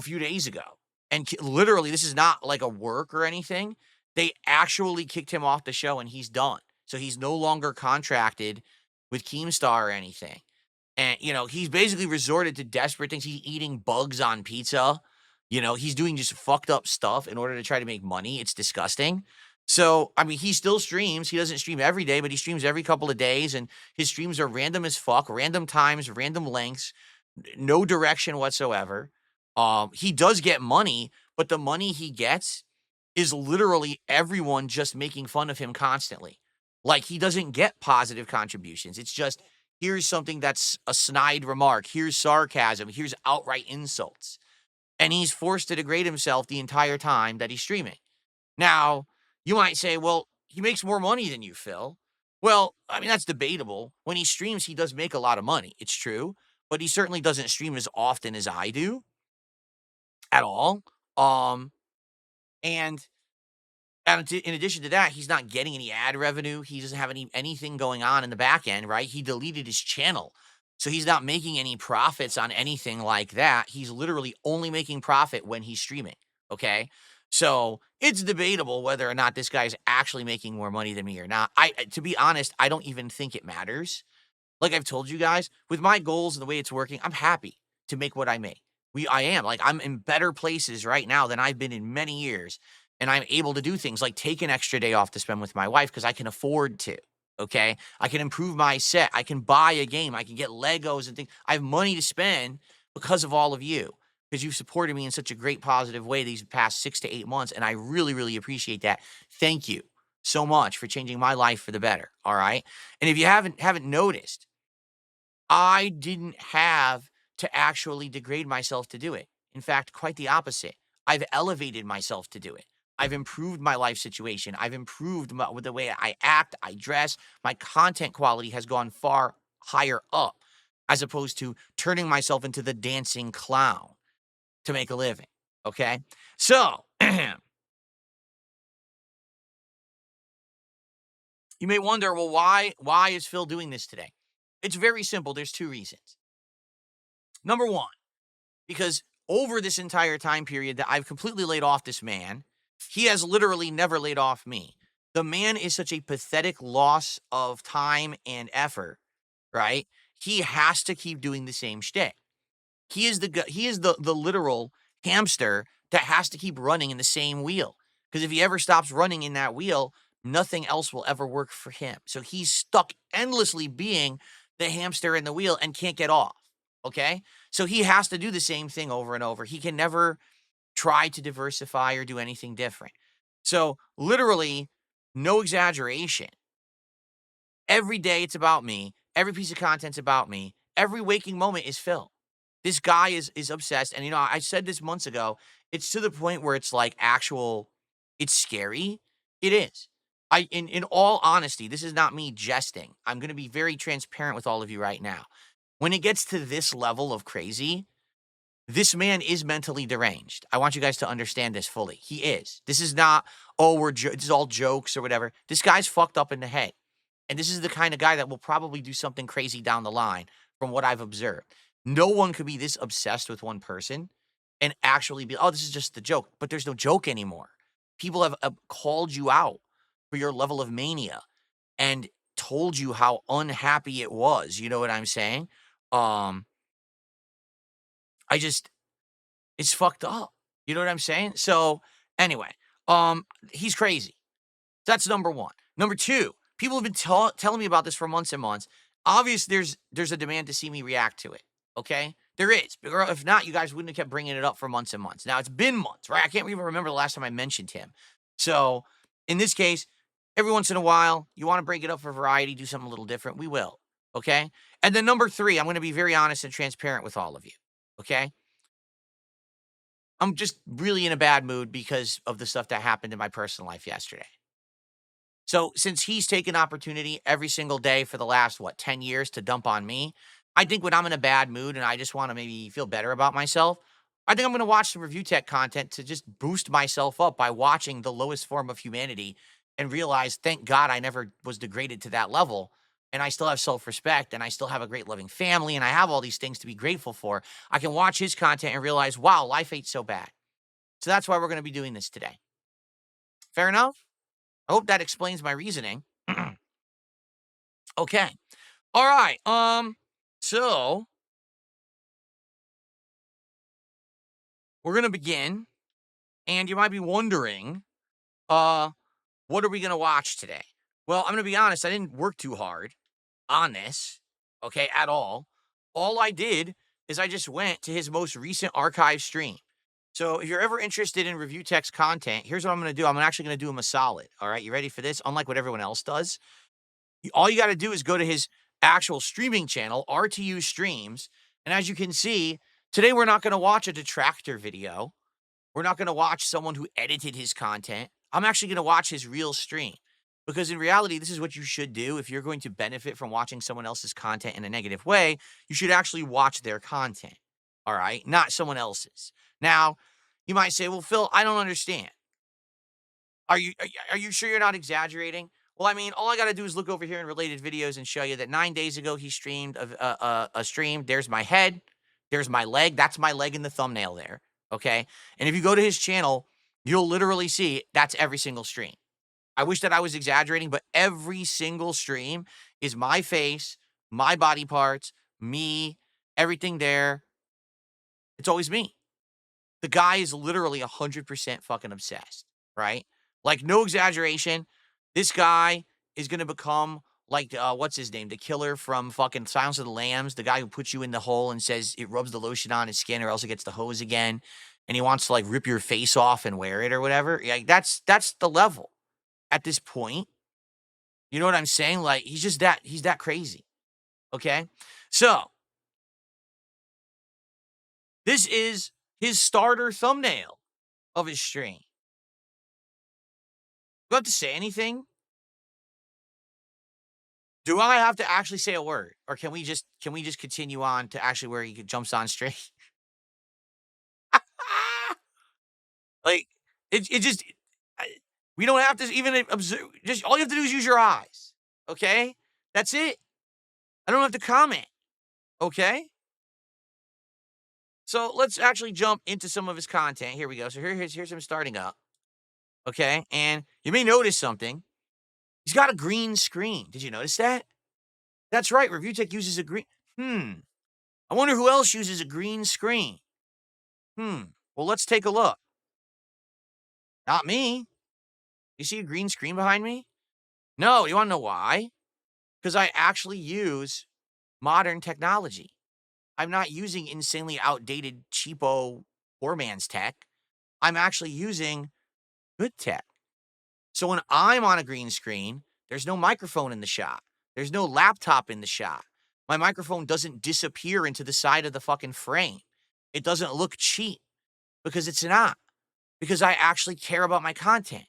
few days ago. And literally, this is not like a work or anything. They actually kicked him off the show, and he's done. So he's no longer contracted with Keemstar or anything. And, he's basically resorted to desperate things. He's eating bugs on pizza. He's doing just fucked up stuff in order to try to make money. It's disgusting. So, I mean, he still streams. He doesn't stream every day, but he streams every couple of days. And his streams are random as fuck, random times, random lengths, no direction whatsoever. He does get money, but the money he gets is literally everyone just making fun of him constantly. Like, he doesn't get positive contributions. It's just, here's something that's a snide remark. Here's sarcasm. Here's outright insults. And he's forced to degrade himself the entire time that he's streaming. Now, you might say, well, he makes more money than you, Phil. Well, I mean, that's debatable. When he streams, he does make a lot of money. It's true. But he certainly doesn't stream as often as I do at all. And in addition to that, he's not getting any ad revenue. He doesn't have anything going on in the back end, right? He deleted his channel. So he's not making any profits on anything like that. He's literally only making profit when he's streaming, okay? So it's debatable whether or not this guy's actually making more money than me or not. To be honest, I don't even think it matters. Like I've told you guys, with my goals and the way it's working, I'm happy to make what I make. I am. Like, I'm in better places right now than I've been in many years. And I'm able to do things like take an extra day off to spend with my wife because I can afford to, okay? I can improve my set. I can buy a game. I can get Legos and things. I have money to spend because of all of you, because you've supported me in such a great positive way these past 6 to 8 months, and I really, really appreciate that. Thank you so much for changing my life for the better, all right? And if you haven't noticed, I didn't have to actually degrade myself to do it. In fact, quite the opposite. I've elevated myself to do it. I've improved my life situation. I've improved with the way I act, I dress. My content quality has gone far higher up as opposed to turning myself into the dancing clown to make a living. Okay. So you may wonder, well, why is Phil doing this today? It's very simple. There's two reasons. Number one, because over this entire time period that I've completely laid off this man, he has literally never laid off me. The man is such a pathetic loss of time and effort, right? He has to keep doing the same shtick. He is the literal hamster that has to keep running in the same wheel. Because if he ever stops running in that wheel, nothing else will ever work for him. So he's stuck endlessly being the hamster in the wheel and can't get off. Okay? So he has to do the same thing over and over. He can never try to diversify or do anything different. So literally, no exaggeration. Every day it's about me. Every piece of content's about me. Every waking moment is Phil. This guy is obsessed. And I said this months ago. It's to the point where it's like it's scary. It is. In all honesty, this is not me jesting. I'm gonna be very transparent with all of you right now. When it gets to this level of crazy, this man is mentally deranged. I want you guys to understand this fully. He is. This is not, oh, this is all jokes or whatever. This guy's fucked up in the head. And this is the kind of guy that will probably do something crazy down the line from what I've observed. No one could be this obsessed with one person and actually be, oh, this is just the joke. But there's no joke anymore. People have called you out for your level of mania and told you how unhappy it was. You know what I'm saying? Um, I just, it's fucked up. You know what I'm saying? So anyway, he's crazy. That's number one. Number two, people have been telling me about this for months and months. Obviously, there's a demand to see me react to it. Okay, there is. Or if not, you guys wouldn't have kept bringing it up for months and months. Now it's been months, right? I can't even remember the last time I mentioned him. So in this case, every once in a while, you want to break it up for variety, do something a little different. We will. Okay. And then number three, I'm going to be very honest and transparent with all of you. Okay. I'm just really in a bad mood because of the stuff that happened in my personal life yesterday. So since he's taken opportunity every single day for the last, 10 years to dump on me, I think when I'm in a bad mood and I just want to maybe feel better about myself, I think I'm going to watch some review tech content to just boost myself up by watching the lowest form of humanity and realize, thank God I never was degraded to that level. And I still have self-respect and I still have a great loving family and I have all these things to be grateful for. I can watch his content and realize, wow, life ain't so bad. So that's why we're going to be doing this today. Fair enough? I hope that explains my reasoning. Okay. All right. So we're gonna begin, and you might be wondering, what are we gonna watch today? Well, I'm gonna be honest, I didn't work too hard on this, okay, at all. All I did is I just went to his most recent archive stream. So if you're ever interested in review text content, here's what I'm gonna do. I'm actually gonna do him a solid. All right, you ready for this? Unlike what everyone else does. All you got to do is go to his actual streaming channel, RTU Streams. And as you can see, today we're not going to watch a detractor video. We're not going to watch someone who edited his content. I'm actually going to watch his real stream. Because in reality, this is what you should do. If you're going to benefit from watching someone else's content in a negative way, you should actually watch their content. All right? Not someone else's. Now, you might say, well, Phil, I don't understand. Are you sure you're not exaggerating? Well, I mean, all I got to do is look over here in related videos and show you that 9 days ago he streamed a stream. There's my head. There's my leg. That's my leg in the thumbnail there. Okay. And if you go to his channel, you'll literally see that's every single stream. I wish that I was exaggerating, but every single stream is my face, my body parts, me, everything there. It's always me. The guy is literally 100% fucking obsessed, right? Like, no exaggeration. This guy is going to become like, what's his name? The killer from fucking Silence of the Lambs, the guy who puts you in the hole and says it rubs the lotion on his skin or else it gets the hose again. And he wants to like rip your face off and wear it or whatever. Like, that's the level at this point. You know what I'm saying? Like, he's that crazy. Okay. So, this is his starter thumbnail of his stream. Do I have to say anything? Do I have to actually say a word, or can we just continue on to actually where he jumps on straight? Like, it just I we don't have to even observe, just all you have to do is use your eyes, okay? That's it. I don't have to comment, okay? So, let's actually jump into some of his content. Here we go. So here's him starting up, okay? And you may notice something. He's got a green screen. Did you notice that? That's right, Review Tech uses a green. I wonder who else uses a green screen. Well, let's take a look. Not me. You see a green screen behind me? No, you wanna know why? Because I actually use modern technology. I'm not using insanely outdated, cheapo, poor man's tech. I'm actually using good tech. So when I'm on a green screen, there's no microphone in the shot. There's no laptop in the shot. My microphone doesn't disappear into the side of the fucking frame. It doesn't look cheap because it's not, because I actually care about my content.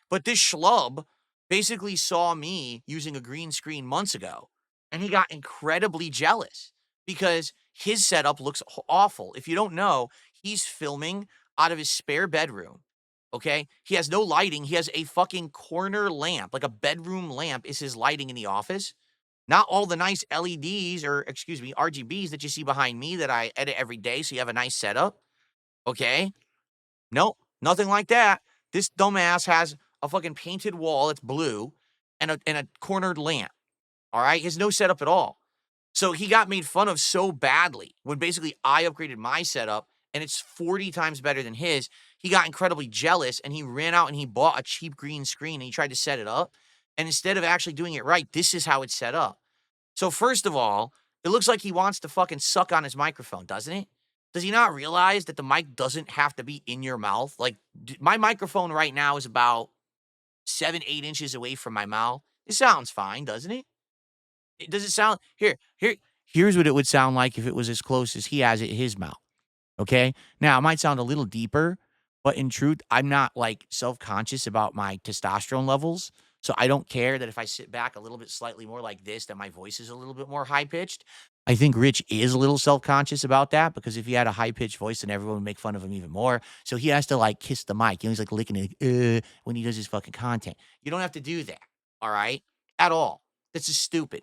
But this schlub basically saw me using a green screen months ago, and he got incredibly jealous because his setup looks awful. If you don't know, he's filming out of his spare bedroom. Okay? He has no lighting. He has a fucking corner lamp, like a bedroom lamp is his lighting in the office. Not all the nice LEDs or, excuse me, RGBs that you see behind me that I edit every day so you have a nice setup. Okay? Nope, nothing like that. This dumbass has a fucking painted wall that's blue and a cornered lamp. All right, he has no setup at all. So he got made fun of so badly when basically I upgraded my setup and it's 40 times better than his. He got incredibly jealous and he ran out and he bought a cheap green screen and he tried to set it up. And instead of actually doing it right, this is how it's set up. So first of all, it looks like he wants to fucking suck on his microphone, doesn't it? Does he not realize that the mic doesn't have to be in your mouth? Like, my microphone right now is about 7, 8 inches away from my mouth. It sounds fine, doesn't it? Does it sound here's what it would sound like if it was as close as he has it in his mouth. Okay. Now, it might sound a little deeper, but in truth, I'm not like self conscious about my testosterone levels. So I don't care that if I sit back a little bit slightly more like this, that my voice is a little bit more high pitched. I think Rich is a little self conscious about that because if he had a high pitched voice, then everyone would make fun of him even more. So he has to like kiss the mic. You know, he's like licking it when he does his fucking content. You don't have to do that. All right. At all. This is stupid.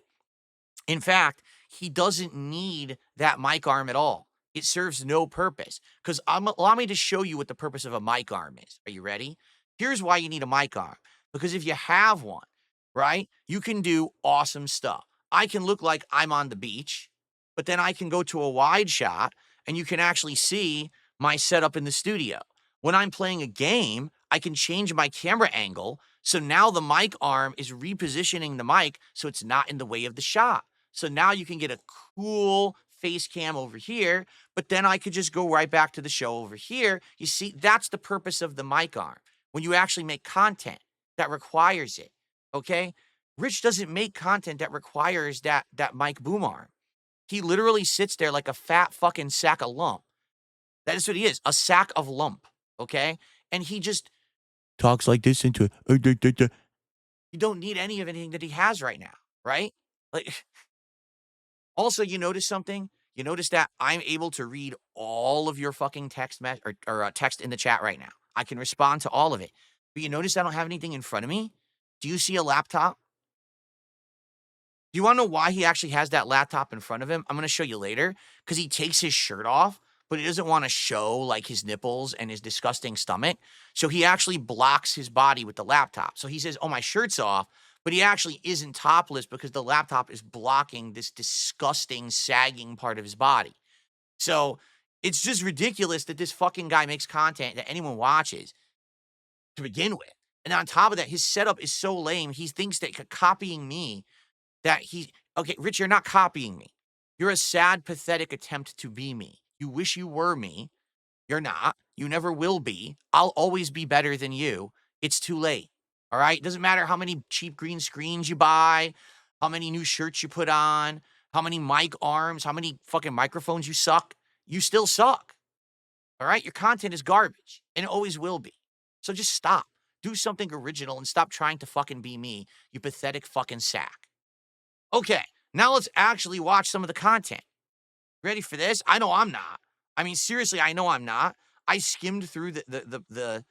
In fact, he doesn't need that mic arm at all. It serves no purpose. Because allow me to show you what the purpose of a mic arm is. Are you ready? Here's why you need a mic arm. Because if you have one, right, you can do awesome stuff. I can look like I'm on the beach, but then I can go to a wide shot and you can actually see my setup in the studio. When I'm playing a game, I can change my camera angle. So now the mic arm is repositioning the mic so it's not in the way of the shot. So now you can get a cool face cam over here, but then I could just go right back to the show over here. You see, that's the purpose of the mic arm. When you actually make content that requires it, okay? Rich doesn't make content that requires that mic boom arm. He literally sits there like a fat fucking sack of lump. That is what he is, a sack of lump, okay? And he just talks like this into it. You don't need any of anything that he has right now, right? Like, also, you notice something? You notice that I'm able to read all of your fucking text text in the chat right now. I can respond to all of it. But you notice I don't have anything in front of me? Do you see a laptop? Do you want to know why he actually has that laptop in front of him? I'm going to show you later because he takes his shirt off, but he doesn't want to show like his nipples and his disgusting stomach. So he actually blocks his body with the laptop. So he says, "Oh, my shirt's off." But he actually isn't topless because the laptop is blocking this disgusting, sagging part of his body. So it's just ridiculous that this fucking guy makes content that anyone watches to begin with. And on top of that, his setup is so lame. He thinks that copying me, okay, Rich, you're not copying me. You're a sad, pathetic attempt to be me. You wish you were me. You're not. You never will be. I'll always be better than you. It's too late. All right? It doesn't matter how many cheap green screens you buy. how many new shirts you put on, how many mic arms, how many fucking microphones you suck. You still suck. All right? Your content is garbage and it always will be. So just stop. Do something original and stop trying to fucking be me, you pathetic fucking sack. Okay, now let's actually watch some of the content. Ready for this? I know I'm not. I mean, seriously, I know I'm not. I skimmed through the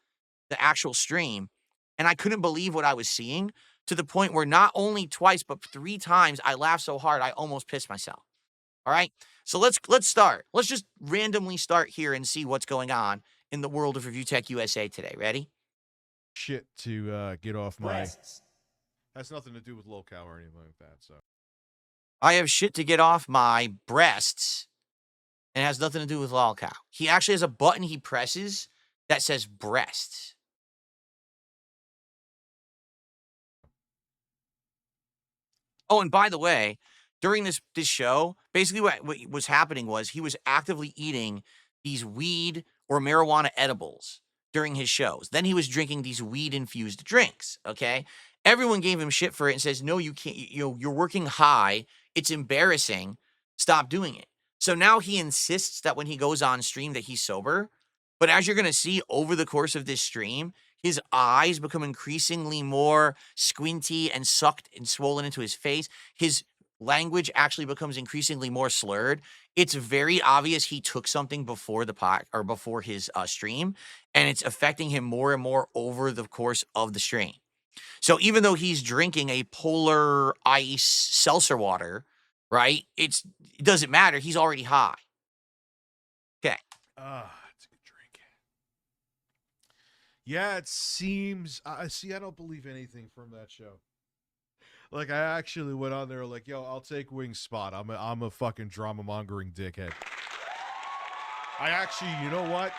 actual stream and I couldn't believe what I was seeing, to the point where not only twice but 3 times I laughed so hard I almost pissed myself. All right? So let's start. Let's just randomly start here and see what's going on in the world of Review Tech USA today. Ready? Shit to get off my. Breasts. Has nothing to do with locale or anything like that. So I have shit to get off my breasts, and it has nothing to do with lolcow. He actually has a button he presses that says breasts. Oh, and by the way, during this show, basically what was happening was he was actively eating these weed or marijuana edibles during his shows. Then he was drinking these weed-infused drinks, okay? Everyone gave him shit for it and says, no, you can't, you're working high. It's embarrassing. Stop doing it. So now he insists that when he goes on stream that he's sober. But as you're going to see over the course of this stream, his eyes become increasingly more squinty and sucked and swollen into his face. His language actually becomes increasingly more slurred. It's very obvious he took something before the before his stream, and it's affecting him more and more over the course of the stream. So even though he's drinking a polar ice seltzer water, right? It doesn't matter. He's already high. Okay. it's a good drink. Yeah, it seems. I see. I don't believe anything from that show. Like, I actually went on there like, yo, I'll take Wing's spot. I'm a fucking drama mongering dickhead. I actually, you know what?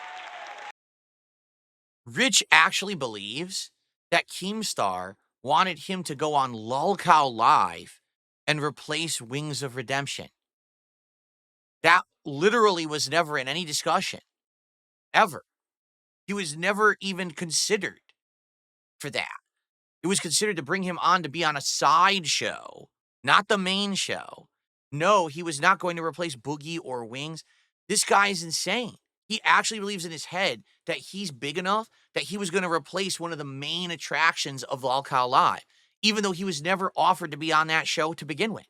Rich actually believes that Keemstar wanted him to go on Lolcow Live and replace Wings of Redemption. That literally was never in any discussion. Ever. He was never even considered for that. It was considered to bring him on to be on a side show, not the main show. No, he was not going to replace Boogie or Wings. This guy is insane. He actually believes in his head that he's big enough that he was going to replace one of the main attractions of Lolcow Live, even though he was never offered to be on that show to begin with.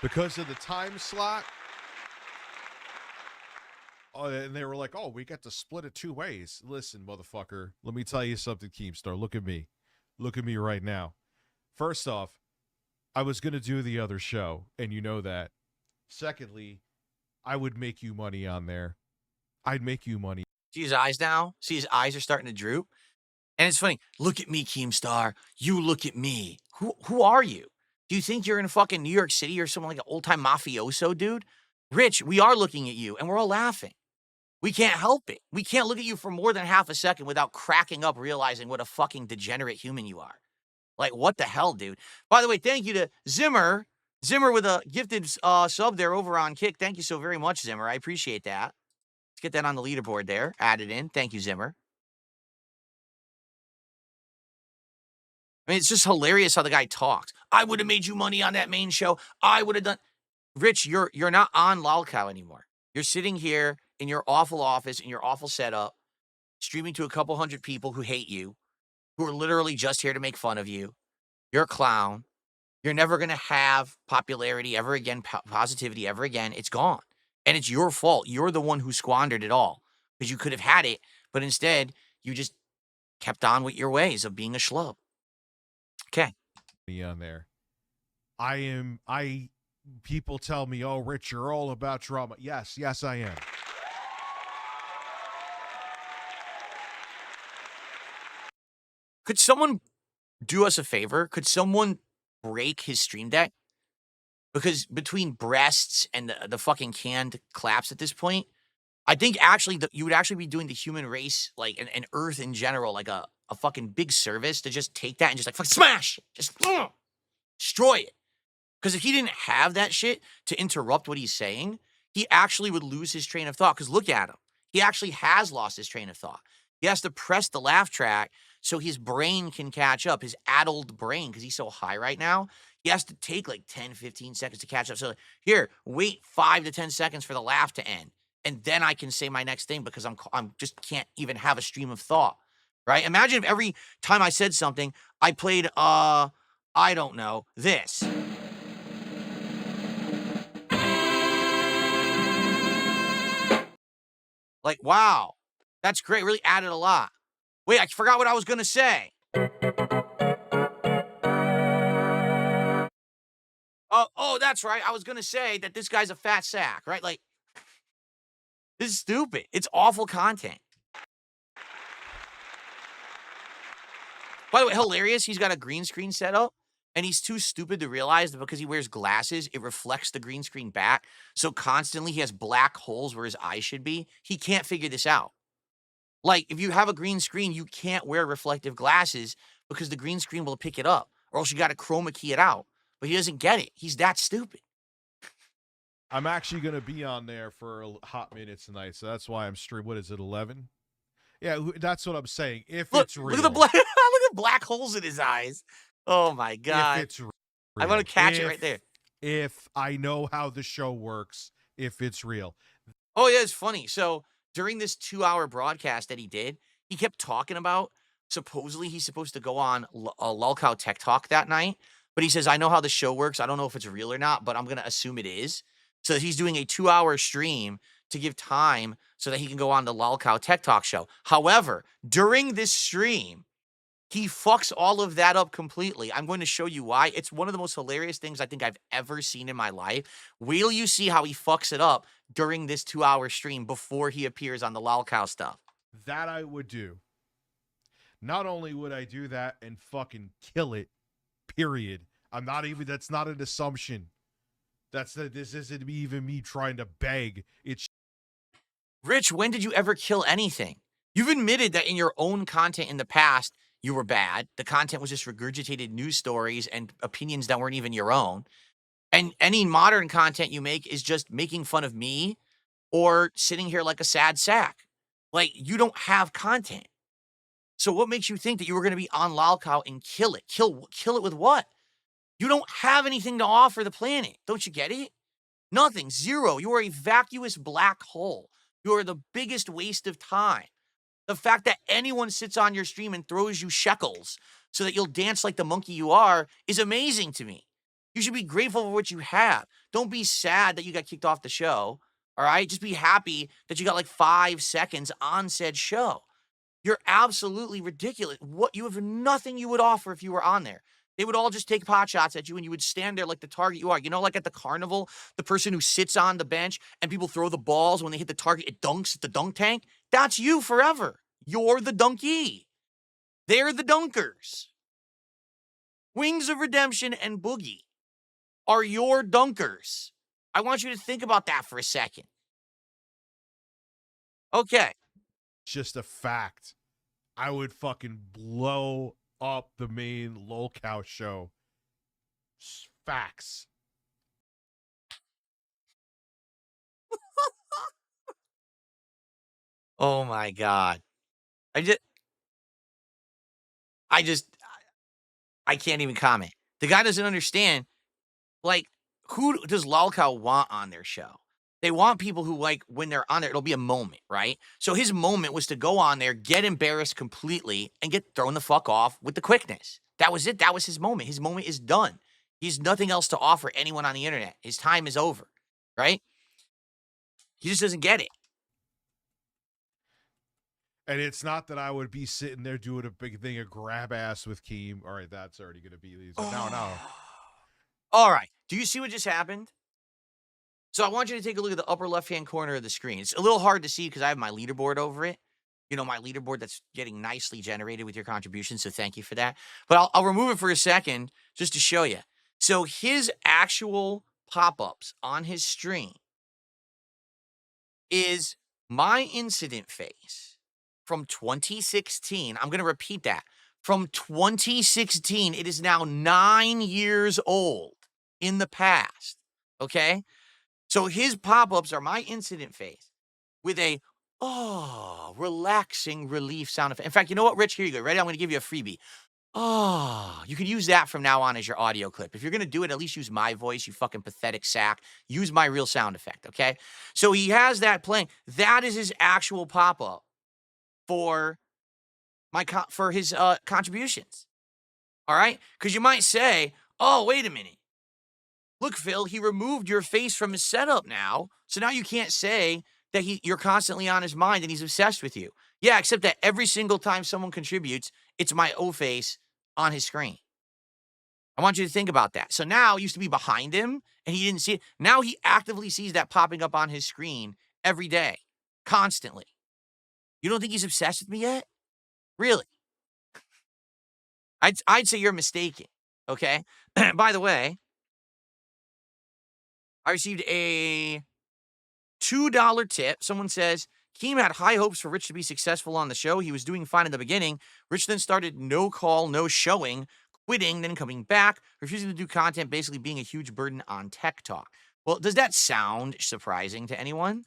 Because of the time slot. Oh, and they were like, oh, we got to split it 2 ways. Listen, motherfucker, let me tell you something, Keemstar. Look at me. Look at me right now. First off, I was going to do the other show, and you know that. Secondly, I would make you money on there. I'd make you money. See his eyes now? See his eyes are starting to droop? And it's funny. Look at me, Keemstar. You look at me. Who are you? Do you think you're in fucking New York City or something like an old-time mafioso, dude? Rich, we are looking at you, and we're all laughing. We can't help it. We can't look at you for more than half a second without cracking up, realizing what a fucking degenerate human you are. Like, what the hell, dude? By the way, thank you to Zimmer. Zimmer with a gifted sub there over on Kick. Thank you so very much, Zimmer. I appreciate that. Let's get that on the leaderboard there. Added in. Thank you, Zimmer. I mean, it's just hilarious how the guy talks. I would have made you money on that main show. I would have done... Rich, you're not on Lolcow anymore. You're sitting here in your awful office, in your awful setup, streaming to a couple hundred people who hate you, who are literally just here to make fun of you. You're a clown. You're never going to have popularity ever again, positivity ever again. It's gone. And it's your fault. You're the one who squandered it all, because you could have had it, but instead you just kept on with your ways of being a schlub. Okay. On there. People tell me, oh, Rich, you're all about drama. Yes, I am. Could someone do us a favor? Could someone break his stream deck? Because between breasts and the fucking canned claps at this point, I think actually you would actually be doing the human race, like, and Earth in general, like a fucking big service to just take that and just like fucking smash! Just destroy it. Because if he didn't have that shit to interrupt what he's saying, he actually would lose his train of thought. Because look at him. He actually has lost his train of thought. He has to press the laugh track so his brain can catch up, his addled brain, because he's so high right now. He has to take like 10, 15 seconds to catch up. So here, wait 5 to 10 seconds for the laugh to end. And then I can say my next thing because I'm just can't even have a stream of thought. Right? Imagine if every time I said something, I played I don't know, this. Like, wow. That's great. Really added a lot. Wait, I forgot what I was gonna say. Oh, that's right. I was gonna say that this guy's a fat sack, right? Like, this is stupid. It's awful content. By the way, hilarious. He's got a green screen set up, and he's too stupid to realize that because he wears glasses, it reflects the green screen back. So constantly he has black holes where his eyes should be. He can't figure this out. Like, if you have a green screen, you can't wear reflective glasses because the green screen will pick it up, or else you got to chroma key it out. But he doesn't get it. He's that stupid. I'm actually going to be on there for a hot minute tonight, so that's why I'm streaming. What is it, 11? Yeah, that's what I'm saying. If Look, it's real. look at the black, look at black holes in his eyes. Oh my god! If it's real. I'm gonna catch it right there. If I know how the show works, if it's real. Oh yeah, it's funny. So during this 2-hour broadcast that he did, he kept talking about supposedly he's supposed to go on Lulcow Tech Talk that night, but he says, I know how the show works. I don't know if it's real or not, but I'm gonna assume it is. So he's doing a 2-hour stream to give time so that he can go on the Lulcow Tech Talk show. However, during this stream, he fucks all of that up completely. I'm going to show you why. It's one of the most hilarious things I think I've ever seen in my life. Wait till you see how he fucks it up during this 2-hour stream before he appears on the Lulcow stuff. That I would do. Not only would I do that and fucking kill it, period. That's not an assumption. This isn't even me trying to beg. It's Rich, when did you ever kill anything? You've admitted that in your own content in the past, you were bad. The content was just regurgitated news stories and opinions that weren't even your own. And any modern content you make is just making fun of me or sitting here like a sad sack. Like, you don't have content. So what makes you think that you were going to be on Lulcow and kill it? Kill it with what? You don't have anything to offer the planet. Don't you get it? Nothing. Zero. You are a vacuous black hole. You are the biggest waste of time. The fact that anyone sits on your stream and throws you shekels so that you'll dance like the monkey you are is amazing to me. You should be grateful for what you have. Don't be sad that you got kicked off the show, all right? Just be happy that you got like 5 seconds on said show. You're absolutely ridiculous. You have nothing you would offer if you were on there. They would all just take pot shots at you and you would stand there like the target you are. You know, like at the carnival, the person who sits on the bench and people throw the balls when they hit the target, it dunks at the dunk tank. That's you forever. You're the donkey. They're the dunkers. Wings of Redemption and Boogie are your dunkers. I want you to think about that for a second. Okay. just a fact. I would fucking blow up the main Lulcow show. Facts. Oh my god. I can't even comment. The guy doesn't understand. Like, who does Lulcow want on their show? They want people who, like, when they're on there, it'll be a moment, right? So his moment was to go on there, get embarrassed completely, and get thrown the fuck off with the quickness. That was it. That was his moment. His moment is done. He has nothing else to offer anyone on the internet. His time is over, right? He just doesn't get it. And it's not that I would be sitting there doing a big thing of grab ass with Keem. All right, that's already going to be these. No. All right. Do you see what just happened? So I want you to take a look at the upper left-hand corner of the screen. It's a little hard to see because I have my leaderboard over it. You know, my leaderboard that's getting nicely generated with your contributions, so thank you for that. But I'll remove it for a second just to show you. So his actual pop-ups on his stream is my incident face from 2016. I'm going to repeat that. From 2016, it is now 9 years old in the past, okay? So his pop-ups are my incident face with a, Oh, relaxing relief sound effect. In fact, you know what, Rich? Here you go. Ready? I'm going to give you a freebie. Oh, you can use that from now on as your audio clip. If you're going to do it, at least use my voice, you fucking pathetic sack. Use my real sound effect, okay? So he has that playing. That is his actual pop-up for for his contributions. All right? Because you might say, oh, wait a minute. Look, Phil, he removed your face from his setup now. So now you can't say that you're constantly on his mind and he's obsessed with you. Yeah, except that every single time someone contributes, it's my O face on his screen. I want you to think about that. So now it used to be behind him and he didn't see it. Now he actively sees that popping up on his screen every day, constantly. You don't think he's obsessed with me yet? Really? I'd say you're mistaken, okay? By the way, I received a $2 tip. Someone says, Keem had high hopes for Rich to be successful on the show. He was doing fine in the beginning. Rich then started no call, no showing, quitting, then coming back, refusing to do content, basically being a huge burden on Tech Talk. Well, does that sound surprising to anyone?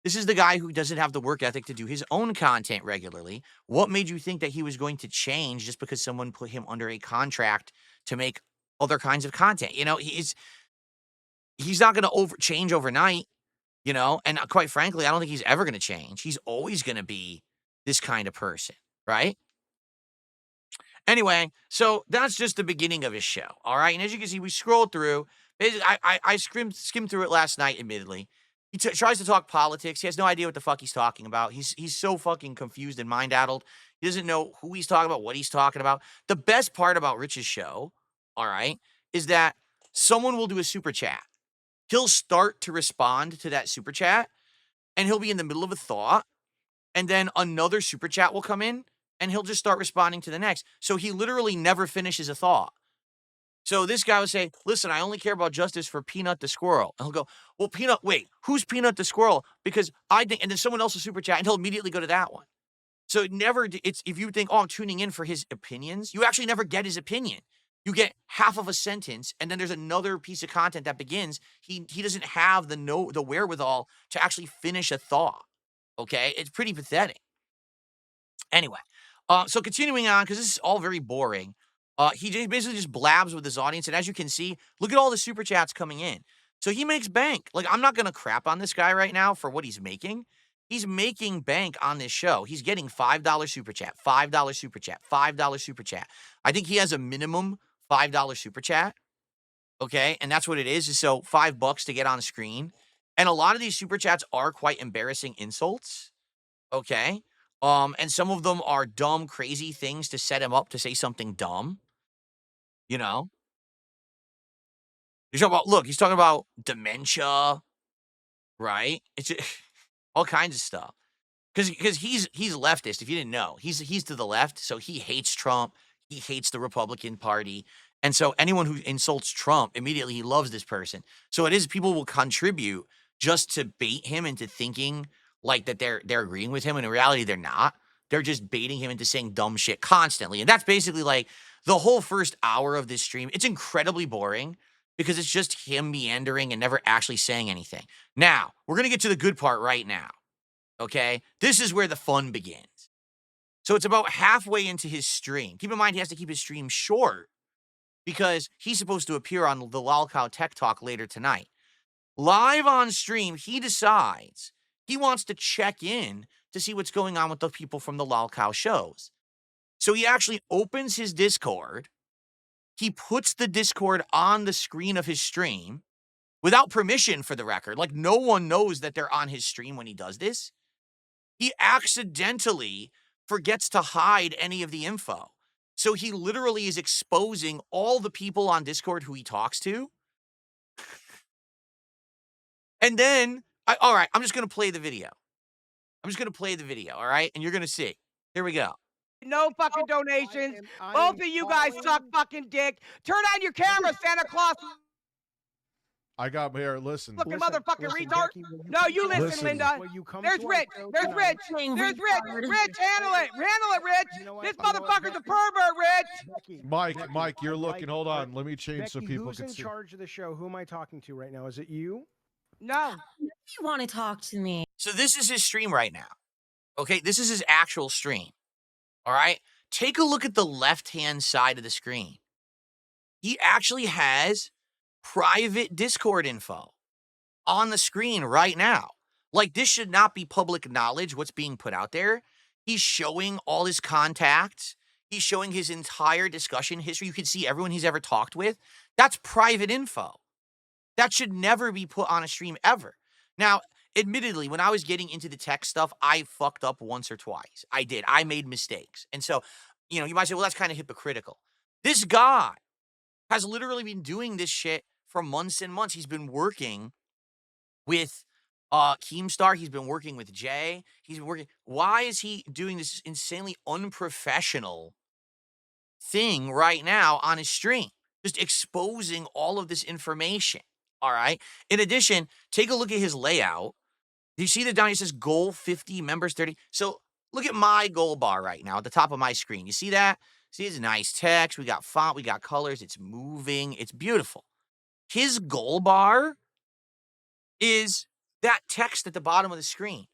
This is the guy who doesn't have the work ethic to do his own content regularly. What made you think that he was going to change just because someone put him under a contract to make other kinds of content? You know, he's not going to change overnight, you know, and quite frankly, I don't think he's ever going to change. He's always going to be this kind of person, right? Anyway, so that's just the beginning of his show, all right? And as you can see, we scrolled through. I skimmed through it last night, admittedly. He tries to talk politics. He has no idea what the fuck he's talking about. He's so fucking confused and mind-addled. He doesn't know who he's talking about, what he's talking about. The best part about Rich's show, all right, is that someone will do a super chat. He'll start to respond to that super chat, and he'll be in the middle of a thought, and then another super chat will come in, and he'll just start responding to the next. So he literally never finishes a thought. So this guy would say, listen, I only care about justice for Peanut the squirrel. And he'll go, well, Peanut, wait, who's Peanut the squirrel? Because I think, and then someone else will super chat, and he'll immediately go to that one. So if you think, oh, I'm tuning in for his opinions, you actually never get his opinion. You get half of a sentence, and then there's another piece of content that begins. He doesn't have the wherewithal to actually finish a thought. Okay? It's pretty pathetic. Anyway, so continuing on, because this is all very boring. He basically just blabs with his audience, and as you can see, look at all the super chats coming in. So he makes bank. Like, I'm not going to crap on this guy right now for what he's making. He's making bank on this show. He's getting $5 super chat, $5 super chat, $5 super chat. I think he has a minimum $5 super chat, okay? And that's what it is. So $5 to get on screen. And a lot of these super chats are quite embarrassing insults, okay? And some of them are dumb, crazy things to set him up to say something dumb. You know? He's talking about dementia, right? It's all kinds of stuff. Because he's leftist, if you didn't know. He's to the left, so he hates Trump. He hates the Republican Party. And so anyone who insults Trump, immediately he loves this person. So it is people will contribute just to bait him into thinking like that they're agreeing with him. And in reality, they're not. They're just baiting him into saying dumb shit constantly. And that's basically like the whole first hour of this stream. It's incredibly boring because it's just him meandering and never actually saying anything. Now, we're going to get to the good part right now. Okay? This is where the fun begins. So it's about halfway into his stream. Keep in mind, he has to keep his stream short because he's supposed to appear on the Lolcow Tech Talk later tonight. Live on stream, he decides he wants to check in to see what's going on with the people from the Lolcow shows. So he actually opens his Discord. He puts the Discord on the screen of his stream without permission, for the record. Like, no one knows that they're on his stream when he does this. He accidentally forgets to hide any of the info. So he literally is exposing all the people on Discord who he talks to. And then, all right, I'm just going to play the video. All right? And you're going to see. Here we go. No fucking donations. Both of you guys suck fucking dick. Turn on your camera, Santa Claus. I got here. Listen. Fucking motherfucking retard. No, you listen, Linda. There's Rich. There's Rich. Rich, handle it. Handle it, Rich. This motherfucker's a pervert, Rich. Mike, you're looking. Hold on. Let me change so people who's can in see. charge of the show? Who am I talking to right now? Is it you? No. You want to talk to me? So this is his stream right now. Okay, this is his actual stream. All right? Take a look at the left-hand side of the screen. He actually has private Discord info on the screen right now. Like, this should not be public knowledge, what's being put out there. He's showing all his contacts. He's showing his entire discussion history. You can see everyone he's ever talked with. That's private info. That should never be put on a stream ever. Now, admittedly, when I was getting into the tech stuff, I fucked up once or twice. I did. I made mistakes. And so, you might say, well, that's kind of hypocritical. This guy has literally been doing this shit for months and months. He's been working with Keemstar. He's been working with Jay. He's been working. Why is he doing this insanely unprofessional thing right now on his stream? Just exposing all of this information. All right. In addition, take a look at his layout. Do you see that down here? It says goal 50, members 30. So look at my goal bar right now at the top of my screen. You see that? See, it's nice text. We got font. We got colors. It's moving. It's beautiful. His goal bar is that text at the bottom of the screen.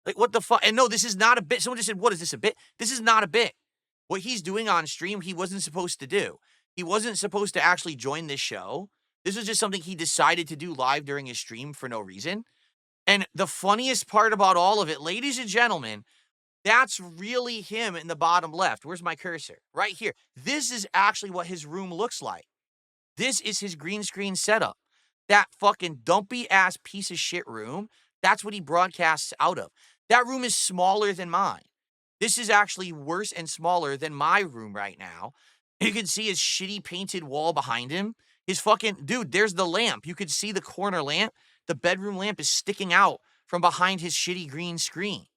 Like, what the fuck? And no, this is not a bit. Someone just said, what is this, a bit? This is not a bit. What he's doing on stream, he wasn't supposed to do. He wasn't supposed to actually join this show. This was just something he decided to do live during his stream for no reason. And the funniest part about all of it, ladies and gentlemen, that's really him in the bottom left. Where's my cursor? Right here. This is actually what his room looks like. This is his green screen setup. That fucking dumpy ass piece of shit room, that's what he broadcasts out of. That room is smaller than mine. This is actually worse and smaller than my room right now. You can see his shitty painted wall behind him. His fucking, dude, there's the lamp. You could see the corner lamp. The bedroom lamp is sticking out from behind his shitty green screen.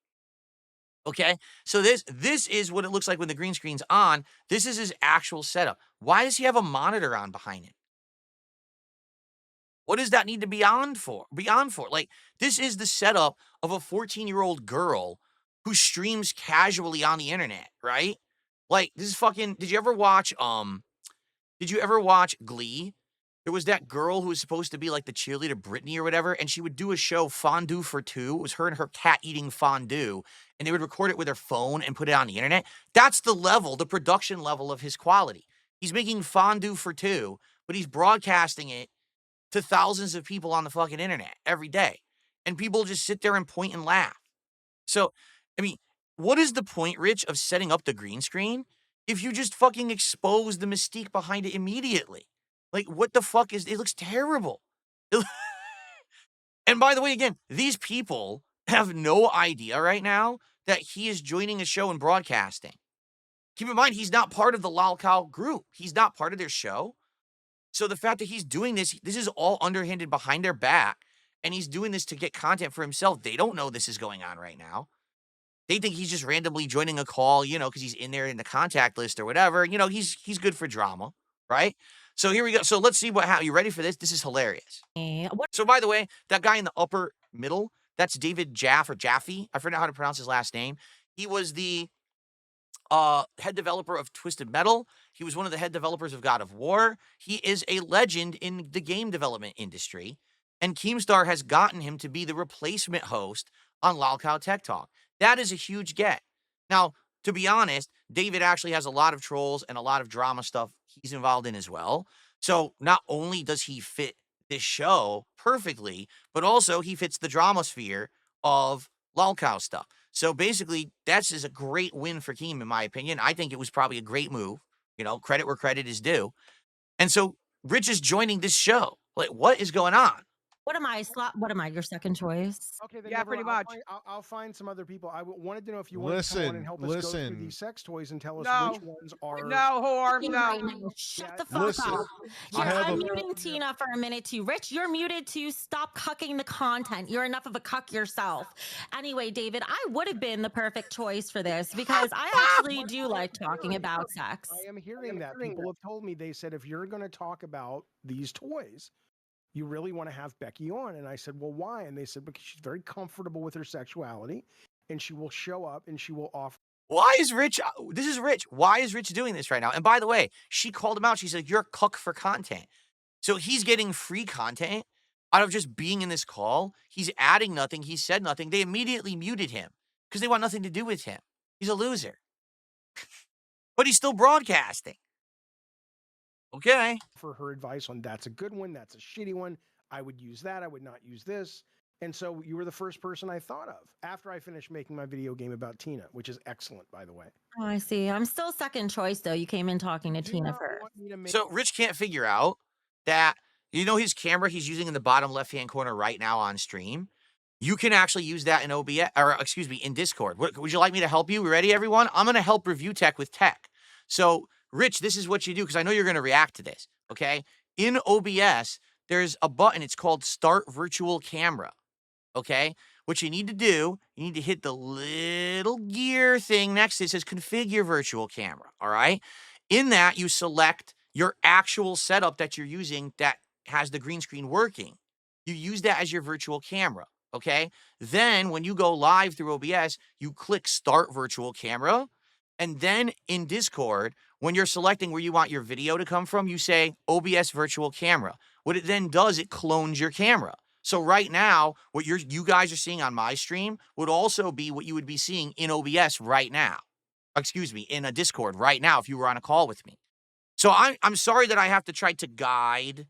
Okay? So this is what it looks like when the green screen's on. This is his actual setup. Why does he have a monitor on behind him? What does that need to be on for? Like, this is the setup of a 14-year-old girl who streams casually on the internet, right? Like, this is fucking, did you ever watch Glee? There was that girl who was supposed to be like the cheerleader Brittany or whatever, and she would do a show, Fondue for Two. It was her and her cat eating fondue, and they would record it with their phone and put it on the internet. That's the level, the production level of his quality. He's making fondue for two, but he's broadcasting it to thousands of people on the fucking internet every day. And people just sit there and point and laugh. So, I mean, what is the point, Rich, of setting up the green screen if you just fucking expose the mystique behind it immediately? Like, what the fuck is, it looks terrible. And by the way, again, these people have no idea right now that he is joining a show and broadcasting. Keep in mind, he's not part of the Lalcow group. He's not part of their show. So the fact that he's doing this is all underhanded behind their back, and he's doing this to get content for himself. They don't know this is going on right now. They think he's just randomly joining a call, because he's in there in the contact list or whatever. He's good for drama, right? So here we go. So let's see you ready for this? This is hilarious. So by the way, that guy in the upper middle, that's David Jaffe. I forgot how to pronounce his last name. He was the head developer of Twisted Metal. He was one of the head developers of God of War. He is a legend in the game development industry. And Keemstar has gotten him to be the replacement host on Lalcow Tech Talk. That is a huge get. Now, to be honest, David actually has a lot of trolls and a lot of drama stuff he's involved in as well. So not only does he fit this show perfectly, but also he fits the drama sphere of Lalcow stuff. So basically, that's a great win for Keem, in my opinion. I think it was probably a great move. Credit where credit is due. And so Rich is joining this show. Like, what is going on? What am I, your second choice? Okay, then Yeah, pretty much. I'll find some other people. Wanted to know if you wanted to come on and help us go through these sex toys and tell us No. which ones are. No, whore, Right no. now. Shut the Listen, fuck up. I have I'm a- muting Tina for a minute too. Rich, you're muted too. Stop cucking the content. You're enough of a cuck yourself. Anyway, David, I would have been the perfect choice for this because I actually do like talking about sex. I am hearing that. People have told me, they said, if you're going to talk about these toys, you really want to have Becky on. And I said, well, why? And they said, because she's very comfortable with her sexuality and she will show up and she will offer. Why is Rich, this is Rich. Why is Rich doing this right now? And by the way, she called him out. She said, you're a cuck for content. So he's getting free content out of just being in this call. He's adding nothing. He said nothing. They immediately muted him because they want nothing to do with him. He's a loser. But he's still broadcasting. Okay. For her advice on that's a good one, that's a shitty one. I would use that. I would not use this. And so you were the first person I thought of after I finished making my video game about Tina, which is excellent, by the way. Oh, I see. I'm still second choice, though. You came in talking to Do Tina not first. want me to make So Rich can't figure out that, you know, his camera he's using in the bottom left-hand corner right now on stream. You can actually use that in OBS, or excuse me, in Discord. Would you like me to help you? Ready, everyone? I'm going to help Review Tech with tech. So, Rich, this is what you do, because I know you're going to react to this, okay? In OBS, there's a button. It's called Start Virtual Camera, okay? What you need to do, you need to hit the little gear thing next to it. It says Configure Virtual Camera, all right? In that, you select your actual setup that you're using that has the green screen working. You use that as your virtual camera, okay? Then when you go live through OBS, you click Start Virtual Camera. And then in Discord, when you're selecting where you want your video to come from, you say OBS Virtual Camera. What it then does, it clones your camera. So right now, what you guys are seeing on my stream would also be what you would be seeing in OBS right now. Excuse me, in a Discord right now if you were on a call with me. So I'm sorry that I have to try to guide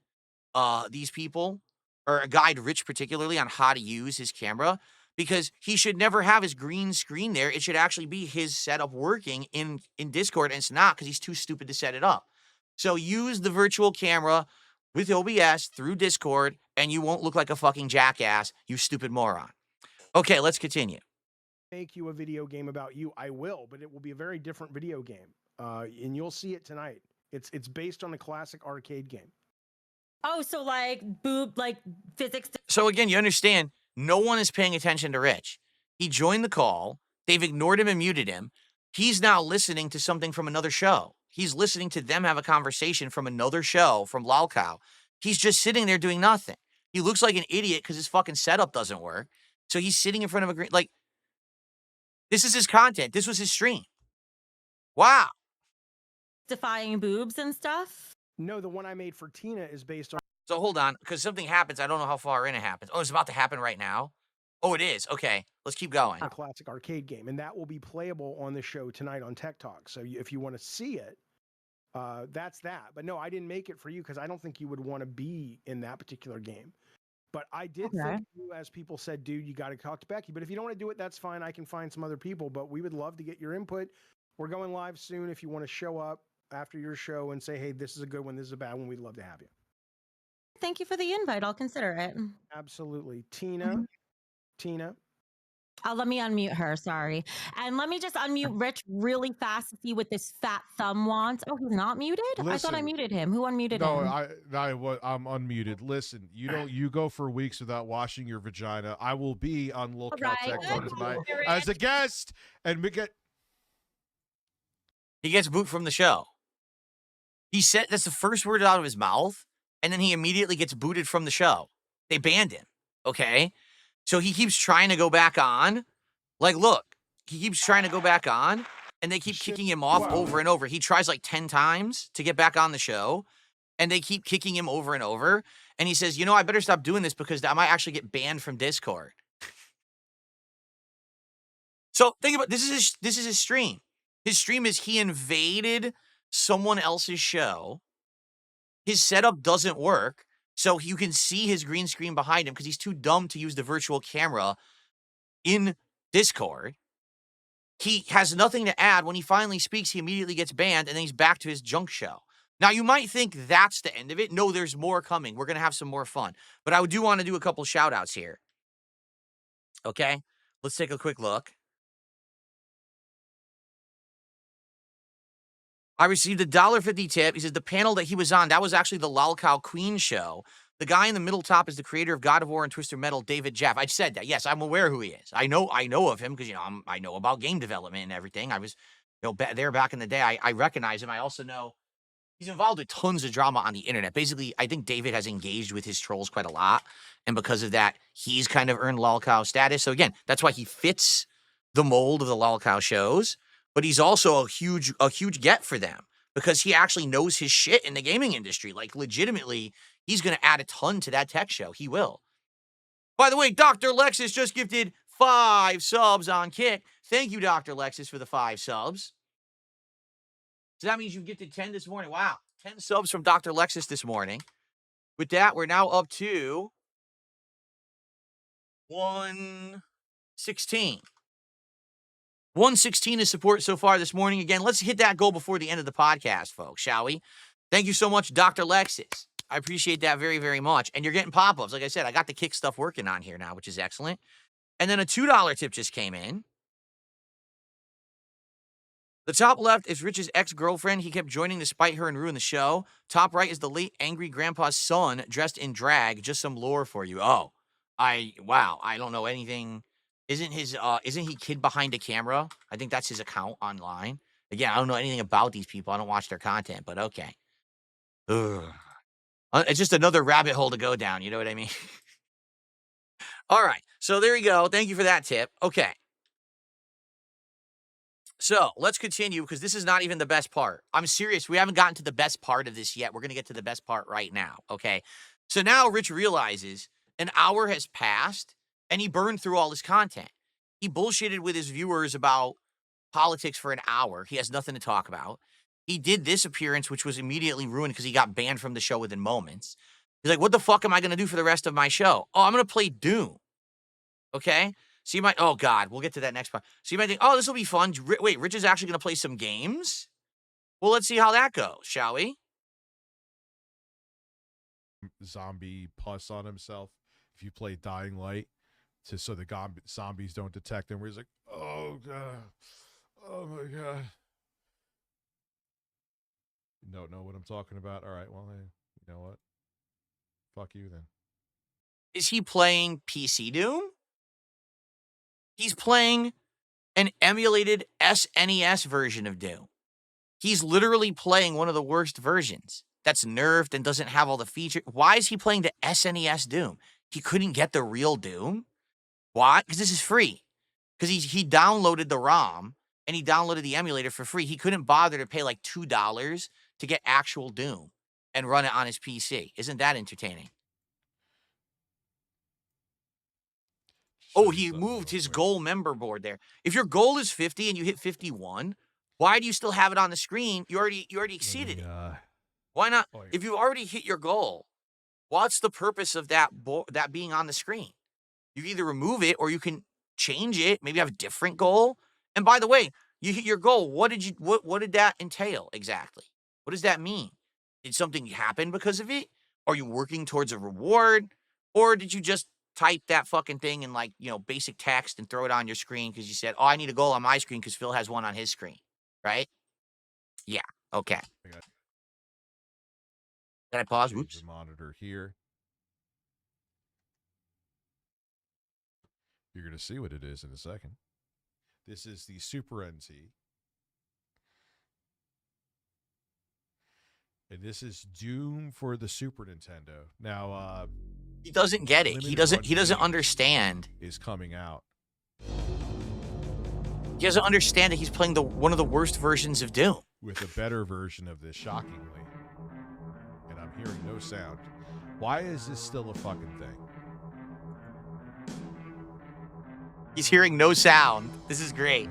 these people, or guide Rich particularly, on how to use his camera, because he should never have his green screen there. It should actually be his setup working in Discord, and it's not because he's too stupid to set it up. So use the virtual camera with OBS through Discord, and you won't look like a fucking jackass, you stupid moron. Okay, let's continue. make you a video game about you, I will, but it will be a very different video game. And you'll see it tonight. It's based on a classic arcade game. Oh, so like physics. So again, you understand, no one is paying attention to Rich. He joined the call. They've ignored him and muted him. He's now listening to something from another show. He's listening to them have a conversation from another show from Lalcow. He's just sitting there doing nothing. He looks like an idiot because his fucking setup doesn't work. So he's sitting in front of a green, like, this is his content. This was his stream. Wow. Defying boobs and stuff. No, the one I made for Tina is based on So hold on, because something happens. I don't know how far in it happens. Oh, it's about to happen right now? Oh, it is. Okay, let's keep going. a classic arcade game, and that will be playable on the show tonight on Tech Talk. So if you want to see it, that's that. But no, I didn't make it for you because I don't think you would want to be in that particular game. But I did think you, as people said, dude, you got to talk to Becky. But if you don't want to do it, that's fine. I can find some other people. But we would love to get your input. We're going live soon. If you want to show up after your show and say, hey, this is a good one, this is a bad one, we'd love to have you. Thank you for the invite. I'll consider it. Absolutely. Tina. Let me unmute her. Sorry. And let me just unmute Rich really fast to see what this fat thumb wants. Oh, he's not muted? I thought I Listen. muted him. Who unmuted No, him? I'm unmuted. Listen, you go for weeks without washing your vagina. I will be on Lookout Right. Tech Talk tonight as a guest, and we get. He gets booted from the show. He said that's the first word out of his mouth, and then he immediately gets booted from the show. They banned him. Okay? So he keeps trying to go back on. Like, look, he keeps trying to go back on, and they keep kicking him off over and over. He tries like 10 times to get back on the show, and they keep kicking him over and over. And he says, you know, I better stop doing this because I might actually get banned from Discord. So think about this is his stream. His stream is he invaded someone else's show. His setup doesn't work. So you can see his green screen behind him because he's too dumb to use the virtual camera in Discord. He has nothing to add. When he finally speaks, he immediately gets banned, and then he's back to his junk show. Now, you might think that's the end of it. No, there's more coming. We're going to have some more fun. But I do want to do a couple shout-outs here. Okay? Let's take a quick look. I received a $1.50 tip. He says the panel that he was on, that was actually the Lalcow Queen show. The guy in the middle top is the creator of God of War and Twister Metal, David Jeff. I said that. Yes, I'm aware who he is. I know of him because, you know, I know about game development and everything. I was, you know, there back in the day. I recognize him. I also know he's involved with tons of drama on the internet. Basically, I think David has engaged with his trolls quite a lot. And because of that, he's kind of earned Lalcow status. So again, that's why he fits the mold of the Lalcow shows. But he's also a huge get for them because he actually knows his shit in the gaming industry. Like, legitimately, He's going to add a ton to that tech show. He will. By the way, Dr. Lexus just gifted 5 subs on Kick. Thank you, Dr. Lexus, for the 5 subs. So that means you've gifted 10 this morning. Wow. 10 subs from Dr. Lexus this morning. With that, we're now up to 116. 116 is support so far this morning. Again, let's hit that goal before the end of the podcast, folks, shall we? Thank you so much, Dr. Lexus. I appreciate that very, very much. And you're getting pop-ups. Like I said, I got the Kick stuff working on here now, which is excellent. And then a $2 tip just came in. The top left is Rich's ex-girlfriend. He kept joining to spite her and ruin the show. Top right is the late angry grandpa's son dressed in drag. Just some lore for you. Oh, wow. I don't know anything. Isn't he kid behind a camera? I think that's his account online. Again, I don't know anything about these people. I don't watch their content, but okay. Ugh. It's just another rabbit hole to go down. You know what I mean? All right. So there you go. Thank you for that tip. Okay. So let's continue because this is not even the best part. I'm serious. We haven't gotten to the best part of this yet. We're going to get to the best part right now. Okay. So now Rich realizes an hour has passed and he burned through all his content. He bullshitted with his viewers about politics for an hour. He has nothing to talk about. He did this appearance, which was immediately ruined because he got banned from the show within moments. He's like, what the fuck am I going to do for the rest of my show? Oh, I'm going to play Doom. Okay. So you might, oh God, we'll get to that next part. So you might think, oh, this will be fun. Wait, Rich is actually going to play some games? Well, let's see how that goes, shall we? Zombie pus on himself. If you play Dying Light, so the zombies don't detect him, where he's like, oh God, oh my God. You don't know what I'm talking about? All right, well, hey, you know what? Fuck you then. Is he playing PC Doom? He's playing an emulated SNES version of Doom. He's literally playing one of the worst versions that's nerfed and doesn't have all the features. Why is he playing the SNES Doom? He couldn't get the real Doom? Why? Because this is free. Because he downloaded the ROM and he downloaded the emulator for free. He couldn't bother to pay like $2 to get actual Doom and run it on his PC. Isn't that entertaining? Oh, he moved his goal member board there. If your goal is 50 and you hit 51, why do you still have it on the screen? You already exceeded it. Why not? If you already hit your goal, what's the purpose of that being on the screen? You either remove it or you can change it. Maybe have a different goal. And by the way, you hit your goal. What did that entail exactly? What does that mean? Did something happen because of it? Are you working towards a reward? Or did you just type that fucking thing in basic text and throw it on your screen because you said, oh, I need a goal on my screen because Phil has one on his screen, right? Yeah, okay. Did I pause? Whoops. The monitor here. You're going to see what it is in a second. This is the Super NT. And this is Doom for the Super Nintendo. Now, he doesn't get it. He doesn't understand. Is coming out. He doesn't understand that he's playing one of the worst versions of Doom. With a better version of this, shockingly. And I'm hearing no sound. Why is this still a fucking thing? He's hearing no sound. This is great.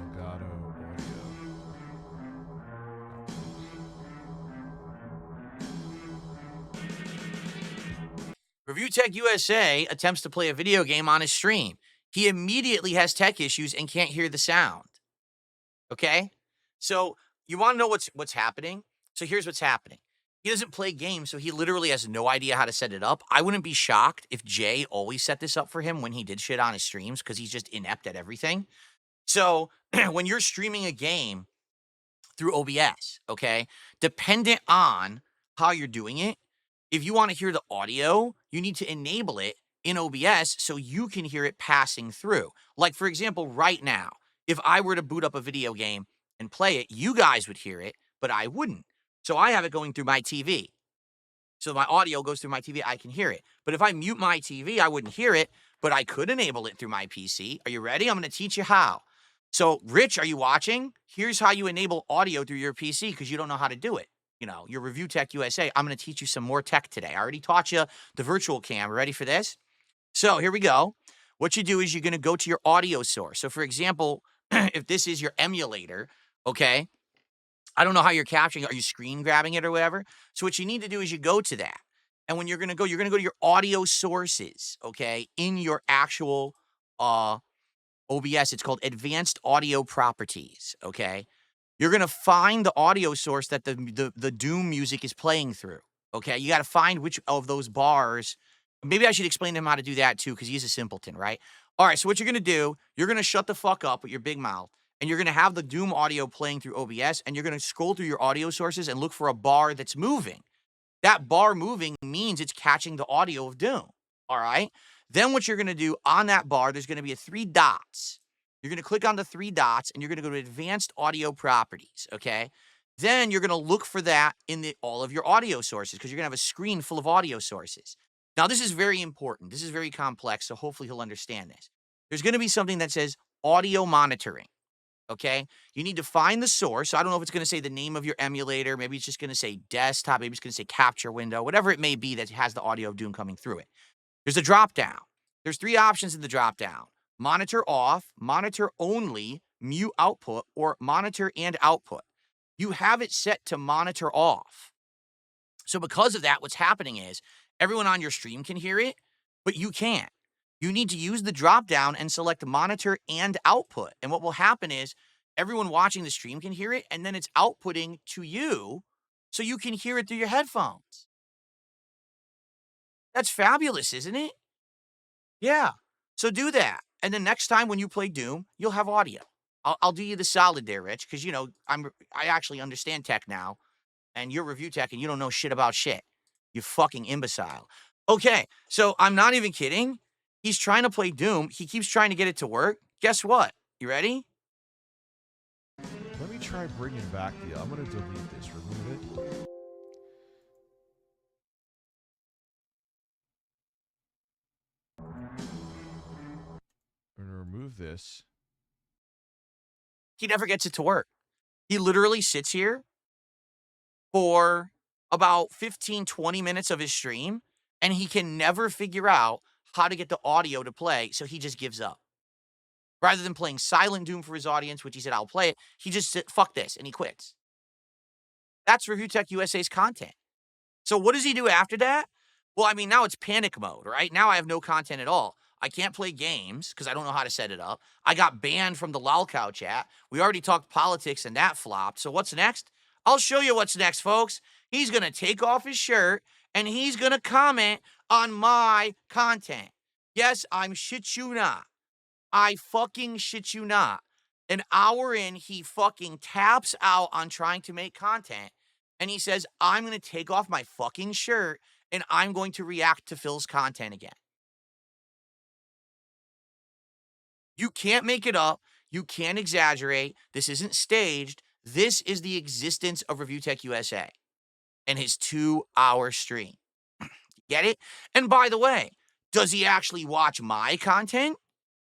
Review Tech USA attempts to play a video game on his stream. He immediately has tech issues and can't hear the sound. Okay? So you want to know what's happening? So here's what's happening. He doesn't play games, so he literally has no idea how to set it up. I wouldn't be shocked if Jay always set this up for him when he did shit on his streams because he's just inept at everything. So when you're streaming a game through OBS, okay, dependent on how you're doing it, if you want to hear the audio, you need to enable it in OBS so you can hear it passing through. Like, for example, right now, if I were to boot up a video game and play it, you guys would hear it, but I wouldn't. So I have it going through my TV. So my audio goes through my TV, I can hear it. But if I mute my TV, I wouldn't hear it, but I could enable it through my PC. Are you ready? I'm going to teach you how. So, Rich, are you watching? Here's how you enable audio through your PC because you don't know how to do it. your Review Tech USA, I'm going to teach you some more tech today. I already taught you the virtual cam. Ready for this? So here we go. What you do is you're going to go to your audio source. So for example, if this is your emulator, okay, I don't know how you're capturing it. Are you screen grabbing it or whatever? So what you need to do is you go to that. And when you're going to go to your audio sources, okay, in your actual OBS. It's called Advanced Audio Properties, okay? You're going to find the audio source that the Doom music is playing through, okay? You got to find which of those bars. Maybe I should explain to him how to do that too, because he's a simpleton, right? All right, so what you're going to do, you're going to shut the fuck up with your big mouth, and you're going to have the Doom audio playing through OBS, and you're going to scroll through your audio sources and look for a bar that's moving. That bar moving means it's catching the audio of Doom, all right? Then what you're going to do on that bar, there's going to be 3 dots. You're going to click on the 3 dots, and you're going to go to Advanced Audio Properties, okay? Then you're going to look for that in all of your audio sources, because you're going to have a screen full of audio sources. Now, this is very important. This is very complex, so hopefully he'll understand this. There's going to be something that says audio monitoring, okay? You need to find the source. So I don't know if it's going to say the name of your emulator. Maybe it's just going to say desktop. Maybe it's going to say capture window, whatever it may be that has the audio of Doom coming through it. There's a drop down. There's 3 options in the drop down: monitor off, monitor only, mute output, or monitor and output. You have it set to monitor off. So because of that, what's happening is everyone on your stream can hear it, but you can't. You need to use the drop down and select monitor and output. And what will happen is everyone watching the stream can hear it, and then it's outputting to you so you can hear it through your headphones. That's fabulous, isn't it? Yeah. So do that. And then next time when you play Doom, you'll have audio. I'll do you the solid there, Rich, because I actually understand tech now, and you're Review Tech, and you don't know shit about shit. You fucking imbecile. Okay, so I'm not even kidding. He's trying to play Doom. He keeps trying to get it to work. Guess what? You ready? Let me try bringing back I'm going to delete this. Remove it. I'm going to remove this. He never gets it to work. He literally sits here for about 15, 20 minutes of his stream, and he can never figure out how to get the audio to play, so he just gives up. Rather than playing Silent Doom for his audience, which he said, I'll play it, he just said, fuck this, and he quits. That's Review Tech USA's content. So what does he do after that? Well, I mean, now it's panic mode, right? Now I have no content at all. I can't play games because I don't know how to set it up. I got banned from the lolcow chat. We already talked politics and that flopped. So what's next? I'll show you what's next, folks. He's going to take off his shirt and he's going to comment on my content. Yes, I'm shit you not. I fucking shit you not. An hour in, he fucking taps out on trying to make content. And he says, I'm going to take off my fucking shirt and I'm going to react to Phil's content again. You can't make it up. You can't exaggerate. This isn't staged. This is the existence of Review Tech USA and his 2-hour stream. Get it? And by the way, does he actually watch my content?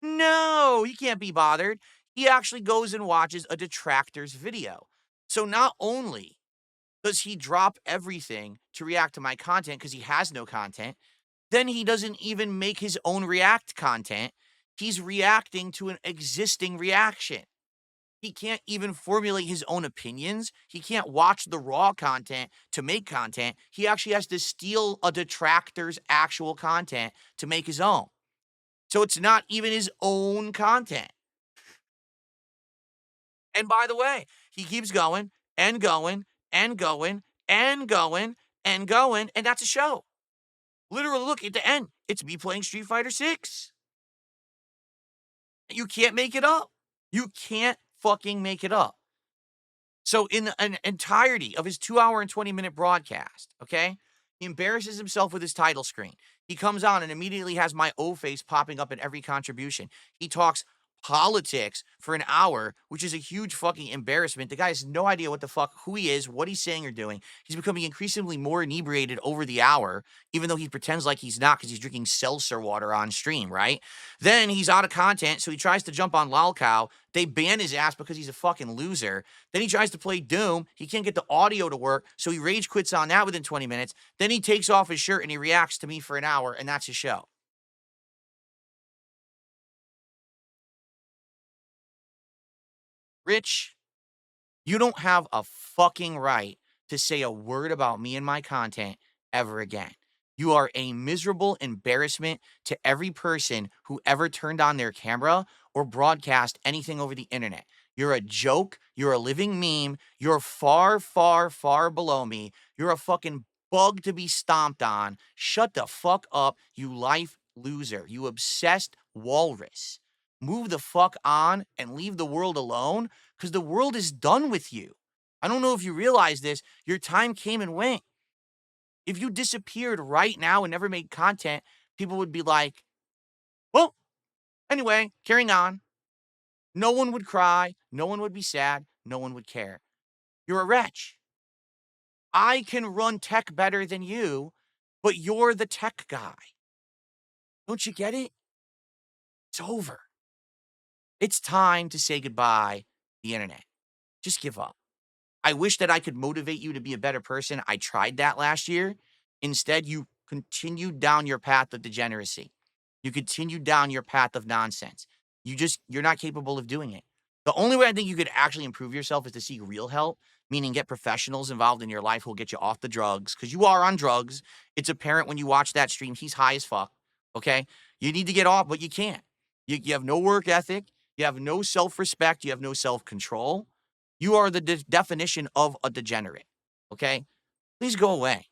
No, he can't be bothered. He actually goes and watches a detractor's video. So not only does he drop everything to react to my content because he has no content, then he doesn't even make his own react content. He's reacting to an existing reaction. He can't even formulate his own opinions. He can't watch the raw content to make content. He actually has to steal a detractor's actual content to make his own. So it's not even his own content. And by the way, he keeps going and going and going and going and going, and that's a show. Literally, look at the end. It's me playing Street Fighter 6. You can't make it up. You can't fucking make it up. So in an entirety of his 2-hour and 20-minute broadcast, okay, he embarrasses himself with his title screen. He comes on and immediately has my O face popping up in every contribution. He talks politics for an hour, which is a huge fucking embarrassment. The guy has no idea what the fuck, who he is, what he's saying or doing. He's becoming increasingly more inebriated over the hour, even though he pretends like he's not because he's drinking seltzer water on stream, right? Then he's out of content, so he tries to jump on Lolcow. They ban his ass because he's a fucking loser. Then he tries to play Doom. He can't get the audio to work, so he rage quits on that within 20 minutes. Then he takes off his shirt and he reacts to me for an hour, and that's his show. Rich, you don't have a fucking right to say a word about me and my content ever again. You are a miserable embarrassment to every person who ever turned on their camera or broadcast anything over the internet. You're a joke. You're a living meme. You're far, far, far below me. You're a fucking bug to be stomped on. Shut the fuck up, you life loser. You obsessed walrus. Move the fuck on and leave the world alone because the world is done with you. I don't know if you realize this. Your time came and went. If you disappeared right now and never made content, people would be like, well, anyway, carrying on. No one would cry. No one would be sad. No one would care. You're a wretch. I can run tech better than you, but you're the tech guy. Don't you get it? It's over. It's time to say goodbye to the internet. Just give up. I wish that I could motivate you to be a better person. I tried that last year. Instead, you continued down your path of degeneracy. You continued down your path of nonsense. You're not capable of doing it. The only way I think you could actually improve yourself is to seek real help, meaning get professionals involved in your life who'll get you off the drugs, because you are on drugs. It's apparent when you watch that stream. He's high as fuck, okay? You need to get off, but you can't. You have no work ethic. You have no self-respect. You have no self-control. You are the definition of a degenerate, okay? Please go away.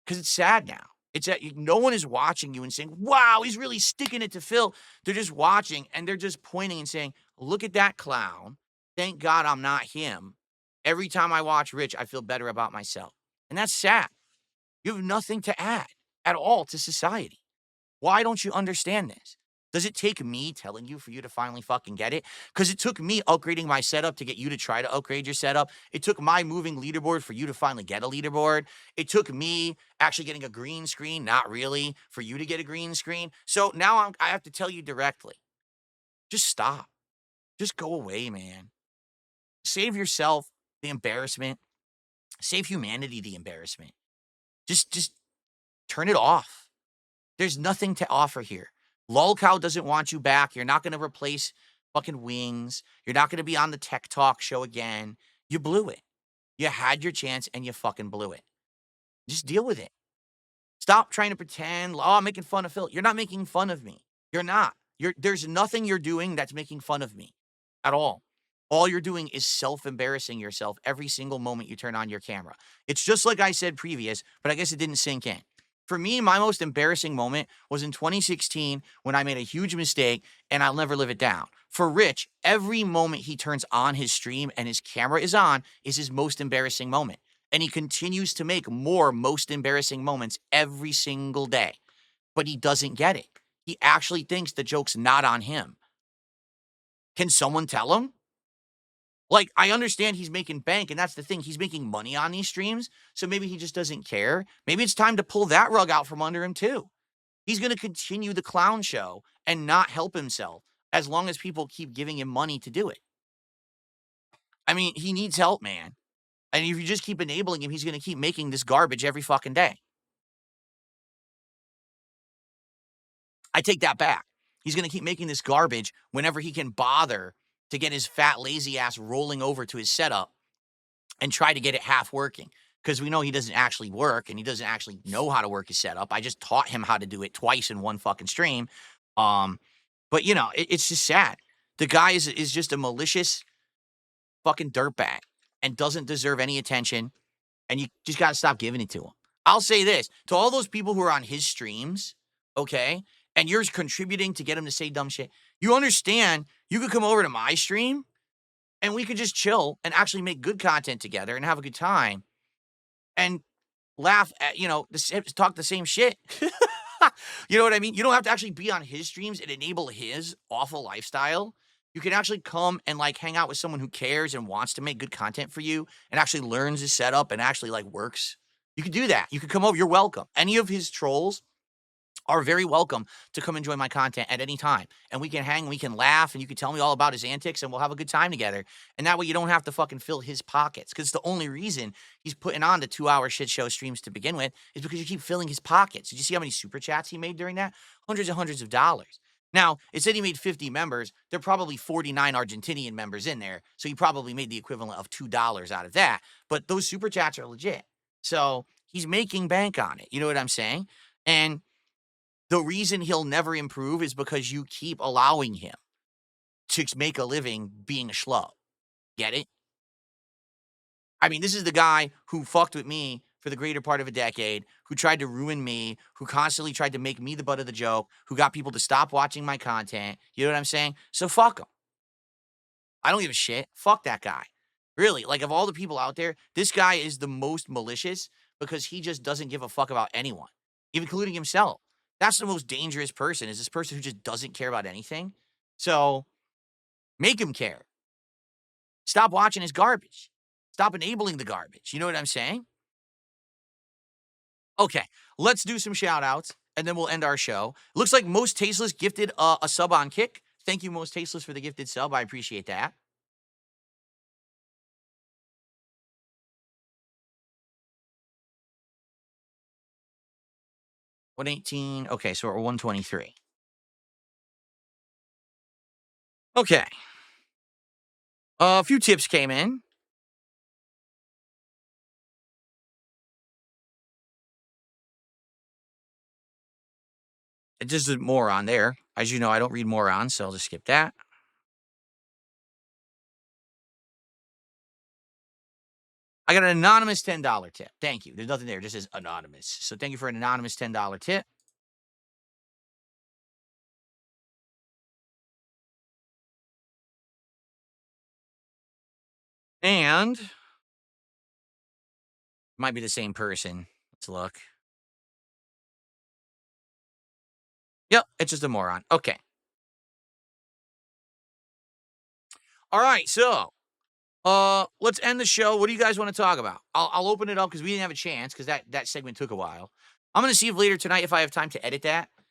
Because it's sad now. It's that no one is watching you and saying, wow, he's really sticking it to Phil. They're just watching and they're just pointing and saying, look at that clown. Thank God I'm not him. Every time I watch Rich, I feel better about myself. And that's sad. You have nothing to add at all to society. Why don't you understand this? Does it take me telling you for you to finally fucking get it? Because it took me upgrading my setup to get you to try to upgrade your setup. It took my moving leaderboard for you to finally get a leaderboard. It took me actually getting a green screen, not really, for you to get a green screen. So now I have to tell you directly. Just stop. Just go away, man. Save yourself the embarrassment. Save humanity the embarrassment. Just turn it off. There's nothing to offer here. Lolcow doesn't want you back. You're not going to replace fucking Wings. You're not going to be on the Tech Talk show again. You blew it. You had your chance and you fucking blew it. Just deal with it. Stop trying to pretend, oh, I'm making fun of Phil. You're not making fun of me. You're not. There's nothing you're doing that's making fun of me at all. All you're doing is self-embarrassing yourself every single moment you turn on your camera. It's just like I said previous, but I guess it didn't sink in. For me, my most embarrassing moment was in 2016 when I made a huge mistake and I'll never live it down. For Rich, every moment he turns on his stream and his camera is on is his most embarrassing moment. And he continues to make more most embarrassing moments every single day. But he doesn't get it. He actually thinks the joke's not on him. Can someone tell him? Like, I understand he's making bank, and that's the thing. He's making money on these streams, so maybe he just doesn't care. Maybe it's time to pull that rug out from under him, too. He's going to continue the clown show and not help himself as long as people keep giving him money to do it. I mean, he needs help, man. And if you just keep enabling him, he's going to keep making this garbage every fucking day. I take that back. He's going to keep making this garbage whenever he can bother to get his fat, lazy ass rolling over to his setup and try to get it half working. Because we know he doesn't actually work and he doesn't actually know how to work his setup. I just taught him how to do it twice in one fucking stream. But, you know, it's just sad. The guy is just a malicious fucking dirtbag and doesn't deserve any attention. And you just got to stop giving it to him. I'll say this. To all those people who are on his streams, okay, and you're contributing to get him to say dumb shit, you understand you could come over to my stream and we could just chill and actually make good content together and have a good time and laugh at, you know, talk the same shit. You know what I mean? You don't have to actually be on his streams and enable his awful lifestyle. You can actually come and like hang out with someone who cares and wants to make good content for you and actually learns his setup and actually like works. You can do that. You can come over. You're welcome. Any of his trolls are very welcome to come enjoy my content at any time. And we can hang, we can laugh, and you can tell me all about his antics, and we'll have a good time together. And that way you don't have to fucking fill his pockets. Because the only reason he's putting on the 2-hour shit show streams to begin with is because you keep filling his pockets. Did you see how many super chats he made during that? Hundreds and hundreds of dollars. Now, it said he made 50 members. There are probably 49 Argentinian members in there. So he probably made the equivalent of $2 out of that. But those super chats are legit. So he's making bank on it. You know what I'm saying? And the reason he'll never improve is because you keep allowing him to make a living being a schlo. Get it? I mean, this is the guy who fucked with me for the greater part of a decade, who tried to ruin me, who constantly tried to make me the butt of the joke, who got people to stop watching my content. You know what I'm saying? So fuck him. I don't give a shit. Fuck that guy. Really, like of all the people out there, this guy is the most malicious because he just doesn't give a fuck about anyone, including himself. That's the most dangerous person, is this person who just doesn't care about anything. So make him care. Stop watching his garbage. Stop enabling the garbage. You know what I'm saying? Okay, let's do some shout outs and then we'll end our show. Looks like Most Tasteless gifted a sub on Kick. Thank you, Most Tasteless, for the gifted sub. I appreciate that. $118. Okay, so we're at 123. Okay. A few tips came in. It just is moron there. As you know, I don't read moron, so I'll just skip that. I got an anonymous $10 tip. Thank you. There's nothing there. It just says anonymous. So thank you for an anonymous $10 tip. And might be the same person. Let's look. Yep, it's just a moron. Okay. All right, so let's end the show. What do you guys want to talk about? I'll open it up because we didn't have a chance because that segment took a while. I'm gonna see if later tonight if I have time to edit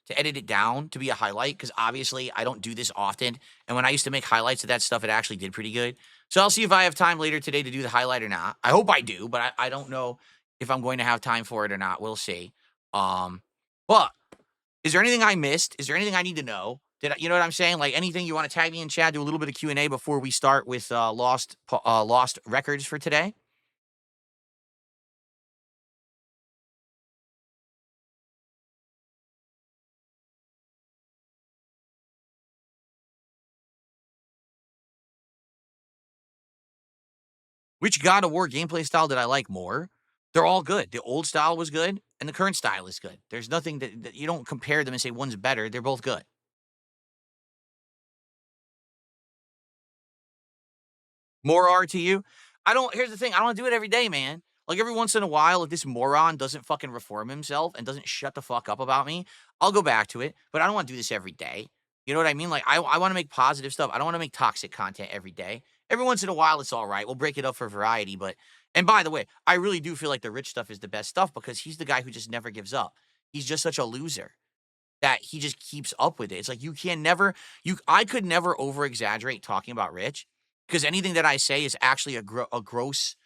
it down to be a highlight, because obviously I don't do this often. And when I used to make highlights of that stuff, it actually did pretty good. So I'll see if I have time later today to do the highlight or not. I hope I do, but I don't know if I'm going to have time for it or not. We'll see. But is there anything I missed? Is there anything I need to know? You know what I'm saying? Like anything you want to tag me in chat, do a little bit of Q&A before we start with lost records for today? Which God of War gameplay style did I like more? They're all good. The old style was good, and the current style is good. There's nothing that you don't compare them and say one's better. They're both good. More RTU. Here's the thing. I don't do it every day, man. Like every once in a while, if this moron doesn't fucking reform himself and doesn't shut the fuck up about me, I'll go back to it. But I don't want to do this every day. You know what I mean? Like I want to make positive stuff. I don't want to make toxic content every day. Every once in a while, it's all right. We'll break it up for variety. And by the way, I really do feel like the Rich stuff is the best stuff because he's the guy who just never gives up. He's just such a loser that he just keeps up with it. It's like I could never over exaggerate talking about Rich, because anything that I say is actually a gross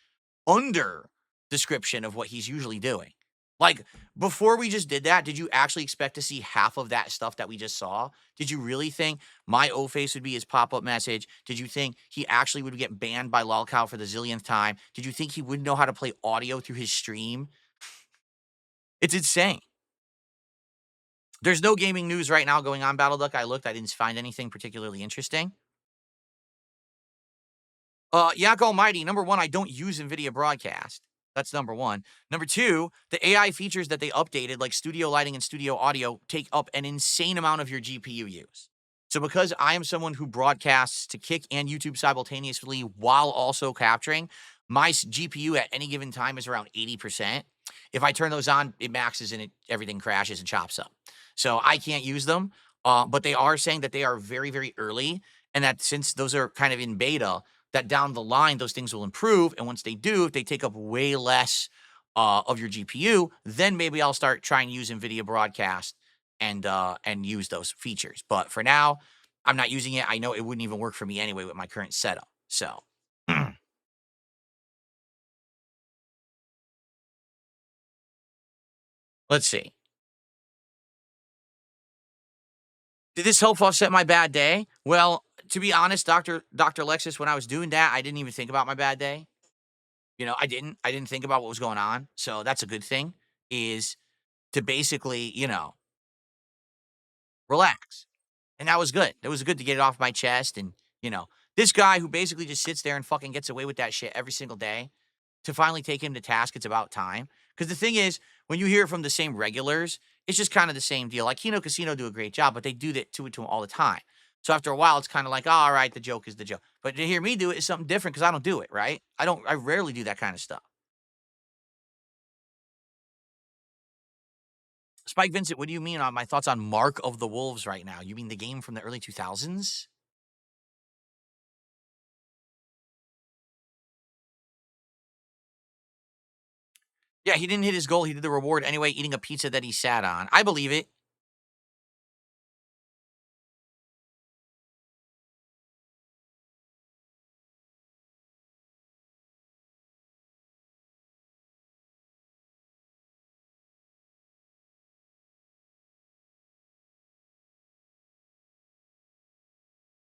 under description of what he's usually doing. Like, before we just did that, did you actually expect to see half of that stuff that we just saw? Did you really think my O-Face would be his pop-up message? Did you think he actually would get banned by Lolcow for the zillionth time? Did you think he wouldn't know how to play audio through his stream? It's insane. There's no gaming news right now going on, Battle Duck. I didn't find anything particularly interesting. Yak Almighty, number one, I don't use NVIDIA Broadcast. That's number one. Number two, the AI features that they updated, like studio lighting and studio audio, take up an insane amount of your GPU use. So because I am someone who broadcasts to Kick and YouTube simultaneously while also capturing, my GPU at any given time is around 80%. If I turn those on, it maxes and everything crashes and chops up. So I can't use them. But they are saying that they are very, very early, and that since those are kind of in beta, that down the line those things will improve. And once they do, if they take up way less of your GPU, then maybe I'll start trying to use NVIDIA Broadcast and use those features. But for now, I'm not using it. I know it wouldn't even work for me anyway with my current setup. So let's see. Did this help offset my bad day? Well, to be honest, Dr. Lexus, when I was doing that, I didn't even think about my bad day. I didn't think about what was going on. So that's a good thing, is to basically, relax. And that was good. It was good to get it off my chest. And, this guy who basically just sits there and fucking gets away with that shit every single day, to finally take him to task, it's about time. Because the thing is, when you hear it from the same regulars, it's just kind of the same deal. Like Kino Casino do a great job, but they do that to him all the time. So after a while, it's kind of like, oh, all right, the joke is the joke. But to hear me do it is something different because I don't do it, right? I rarely do that kind of stuff. Spike Vincent, what do you mean on my thoughts on Mark of the Wolves right now? You mean the game from the early 2000s? Yeah, he didn't hit his goal. He did the reward anyway, eating a pizza that he sat on. I believe it.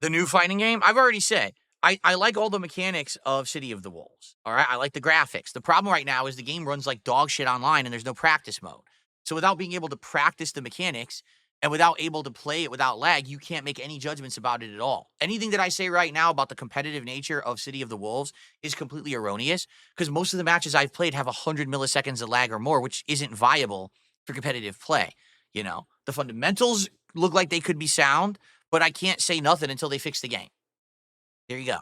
The new fighting game, I've already said, I like all the mechanics of City of the Wolves. All right. I like the graphics. The problem right now is the game runs like dog shit online and there's no practice mode. So without being able to practice the mechanics and without able to play it without lag, you can't make any judgments about it at all. Anything that I say right now about the competitive nature of City of the Wolves is completely erroneous because most of the matches I've played have 100 milliseconds of lag or more, which isn't viable for competitive play. The fundamentals look like they could be sound, but I can't say nothing until they fix the game. There you go.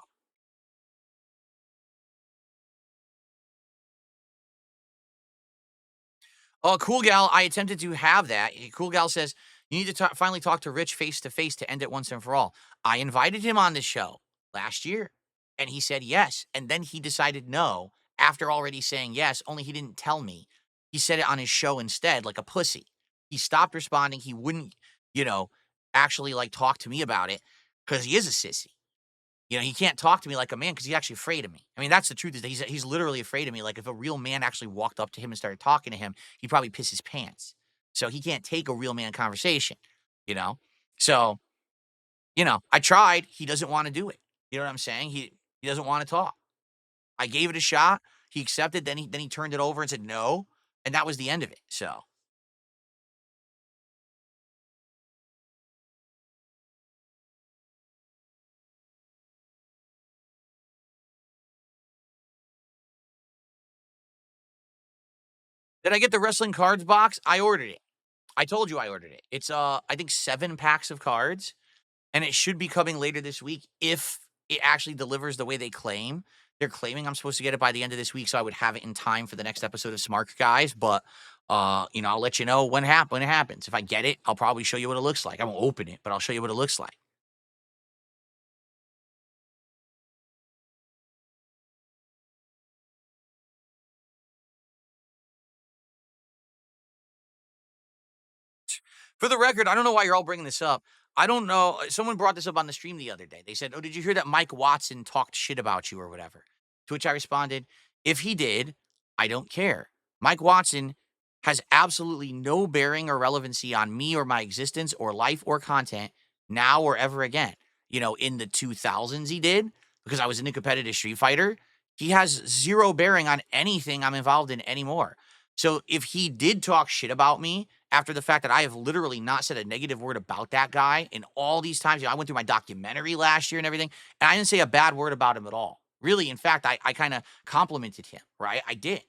Oh, Cool Gal, I attempted to have that. Cool Gal says, you need to finally talk to Rich face to face to end it once and for all. I invited him on this show last year, and he said yes. And then he decided no after already saying yes, only he didn't tell me. He said it on his show instead, like a pussy. He stopped responding. He wouldn't, actually talk to me about it because he is a sissy. He can't talk to me like a man because he's actually afraid of me. I mean, that's the truth, is that he's literally afraid of me. Like, if a real man actually walked up to him and started talking to him, he'd probably piss his pants. So he can't take a real man conversation, you know? So, I tried. He doesn't want to do it. You know what I'm saying? He doesn't want to talk. I gave it a shot. He accepted. Then he turned it over and said no. And that was the end of it. So. Did I get the wrestling cards box? I ordered it. I told you I ordered it. It's I think 7 packs of cards, and it should be coming later this week if it actually delivers the way they claim. They're claiming I'm supposed to get it by the end of this week, so I would have it in time for the next episode of Smart Guys. But I'll let you know when it happens. If I get it, I'll probably show you what it looks like. I won't open it, but I'll show you what it looks like. For the record, I don't know why you're all bringing this up. I don't know. Someone brought this up on the stream the other day. They said, "Oh, did you hear that Mike Watson talked shit about you or whatever?" To which I responded, "If he did, I don't care. Mike Watson has absolutely no bearing or relevancy on me or my existence or life or content now or ever again. In the 2000s he did because I was in a competitive Street Fighter. He has zero bearing on anything I'm involved in anymore. So if he did talk shit about me after the fact that I have literally not said a negative word about that guy in all these times, I went through my documentary last year and everything, and I didn't say a bad word about him at all. Really, in fact, I kind of complimented him, right? I did.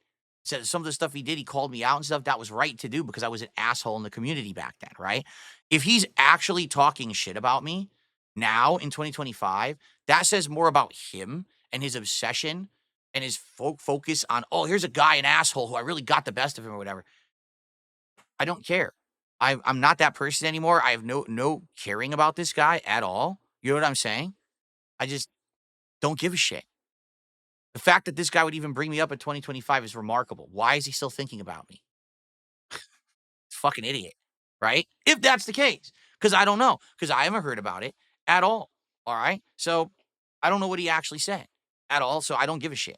Said some of the stuff he did, he called me out and stuff. That was right to do because I was an asshole in the community back then, right? If he's actually talking shit about me now in 2025, that says more about him and his obsession and his focus on, oh, here's a guy, an asshole who I really got the best of him or whatever. I don't care. I'm not that person anymore. I have no caring about this guy at all. You know what I'm saying? I just don't give a shit. The fact that this guy would even bring me up in 2025 is remarkable. Why is he still thinking about me? Fucking idiot, right? If that's the case, because I don't know, because I haven't heard about it at all. All right. So I don't know what he actually said at all. So I don't give a shit.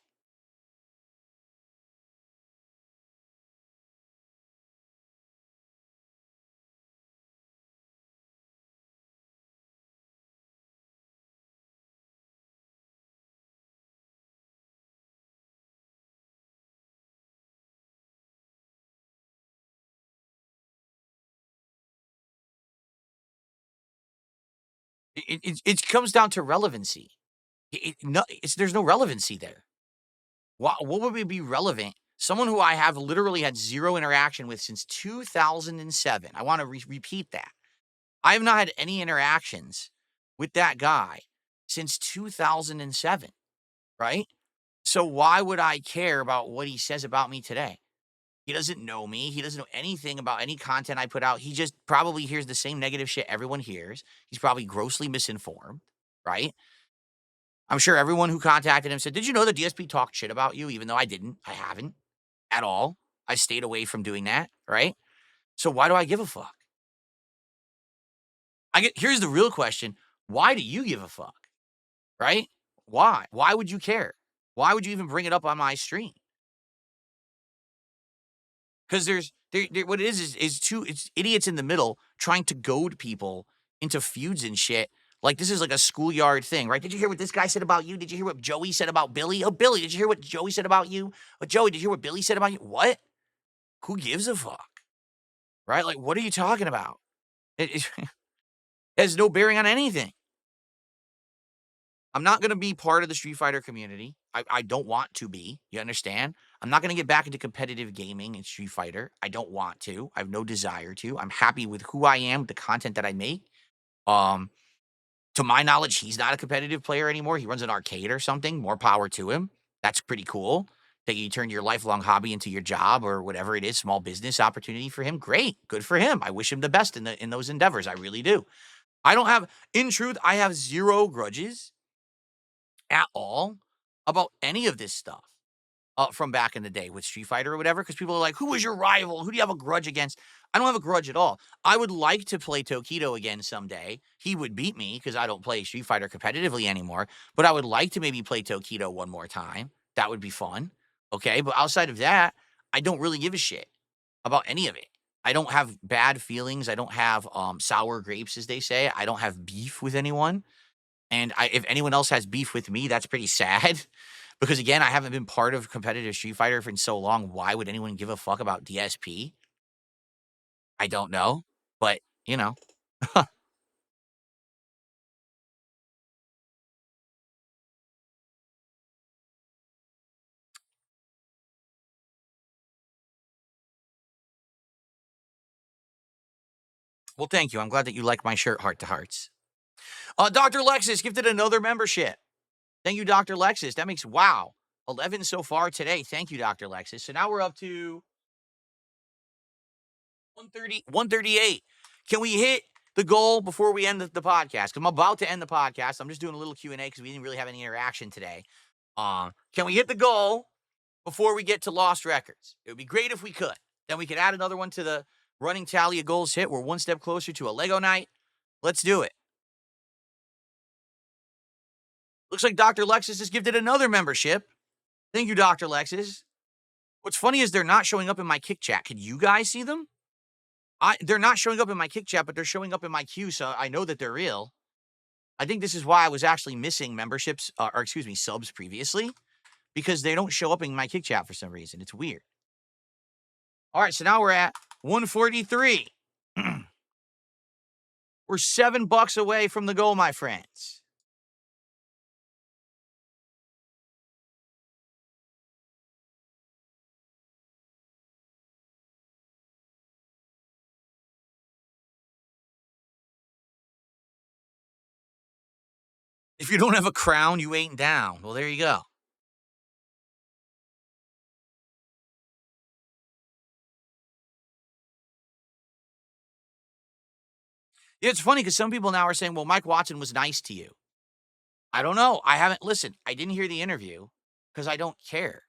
It comes down to relevancy. There's no relevancy there. What would be relevant? Someone who I have literally had zero interaction with since 2007. I want to repeat that. I have not had any interactions with that guy since 2007, right? So why would I care about what he says about me today? He doesn't know me. He doesn't know anything about any content I put out. He just probably hears the same negative shit everyone hears. He's probably grossly misinformed, right? I'm sure everyone who contacted him said, "Did you know that DSP talked shit about you?" Even though I didn't. I haven't at all. I stayed away from doing that, right? So why do I give a fuck? Here's the real question. Why do you give a fuck? Right? Why? Why would you care? Why would you even bring it up on my stream? Because what it is it's idiots in the middle trying to goad people into feuds and shit. Like this is like a schoolyard thing, right? Did you hear what this guy said about you? Did you hear what Joey said about Billy? Oh, Billy, did you hear what Joey said about you? Oh, Joey, did you hear what Billy said about you? What? Who gives a fuck? Right? Like, what are you talking about? It has no bearing on anything. I'm not going to be part of the Street Fighter community. I don't want to be. You understand? I'm not going to get back into competitive gaming in Street Fighter. I don't want to. I have no desire to. I'm happy with who I am, the content that I make. Um, to my knowledge, he's not a competitive player anymore. He runs an arcade or something. More power to him. That's pretty cool. That you turn your lifelong hobby into your job or whatever it is, small business opportunity for him. Great. Good for him. I wish him the best in those endeavors. I really do. In truth, I have zero grudges at all about any of this stuff from back in the day with Street Fighter or whatever, because people are like, who was your rival? Who do you have a grudge against? I don't have a grudge at all. I would like to play Tokido again someday. He would beat me because I don't play Street Fighter competitively anymore, but I would like to maybe play Tokido one more time. That would be fun. Okay, but outside of that, I don't really give a shit about any of it. I don't have bad feelings. I don't have sour grapes, as they say. I don't have beef with anyone. And if anyone else has beef with me, that's pretty sad. Because again, I haven't been part of competitive Street Fighter for so long. Why would anyone give a fuck about DSP? I don't know. But, you know. Well, thank you. I'm glad that you like my shirt, Heart to Hearts. Dr. Lexus gifted another membership. Thank you, Dr. Lexus. That makes, wow, 11 so far today. Thank you, Dr. Lexus. So now we're up to 138. Can we hit the goal before we end the podcast? I'm about to end the podcast. I'm just doing a little Q&A because we didn't really have any interaction today. Can we hit the goal before we get to lost records? It would be great if we could. Then we could add another one to the running tally of goals hit. We're one step closer to a Lego night. Let's do it. Looks like Dr. Lexus has gifted another membership. Thank you, Dr. Lexus. What's funny is they're not showing up in my kick chat. Can you guys see them? They're not showing up in my kick chat, but they're showing up in my queue, so I know that they're real. I think this is why I was actually missing memberships, subs previously, because they don't show up in my kick chat for some reason. It's weird. All right, so now we're at 143. We're $7 away from the goal, my friends. If you don't have a crown, you ain't down. Well, there you go. It's funny because some people now are saying, well, Mike Watson was nice to you. I don't know. I haven't listened. I didn't hear the interview because I don't care.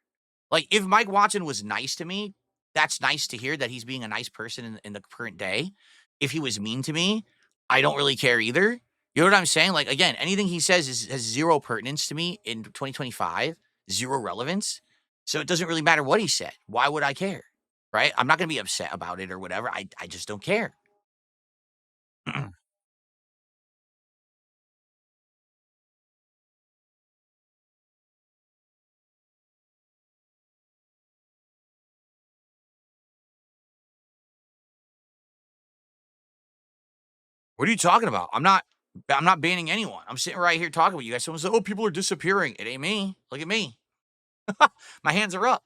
Like, if Mike Watson was nice to me, that's nice to hear that he's being a nice person in the current day. If he was mean to me, I don't really care either. You know what I'm saying? Like, again, anything he says has zero pertinence to me in 2025, zero relevance. So it doesn't really matter what he said. Why would I care? Right? I'm not going to be upset about it or whatever. I just don't care. What are you talking about? I'm not banning anyone. I'm sitting right here talking with you guys. Someone said, "Oh, people are disappearing." It ain't me. Look at me. My hands are up.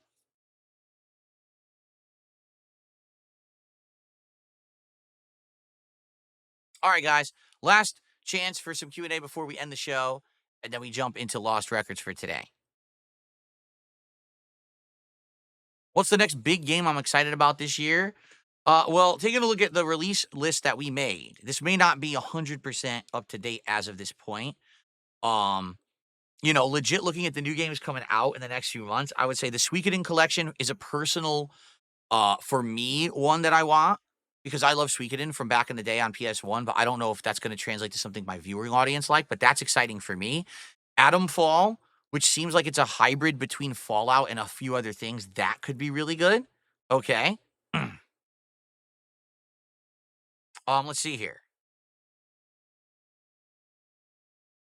All right, guys. Last chance for some Q&A before we end the show, and then we jump into Lost Records for today. What's the next big game I'm excited about this year? Well, taking a look at the release list that we made, this may not be 100% up to date as of this point. Legit looking at the new games coming out in the next few months, I would say the Suikoden collection is a personal, for me, one that I want because I love Suikoden from back in the day on PS1, but I don't know if that's going to translate to something my viewing audience like, but that's exciting for me. Atom Fall, which seems like it's a hybrid between Fallout and a few other things, that could be really good. Okay. Let's see here.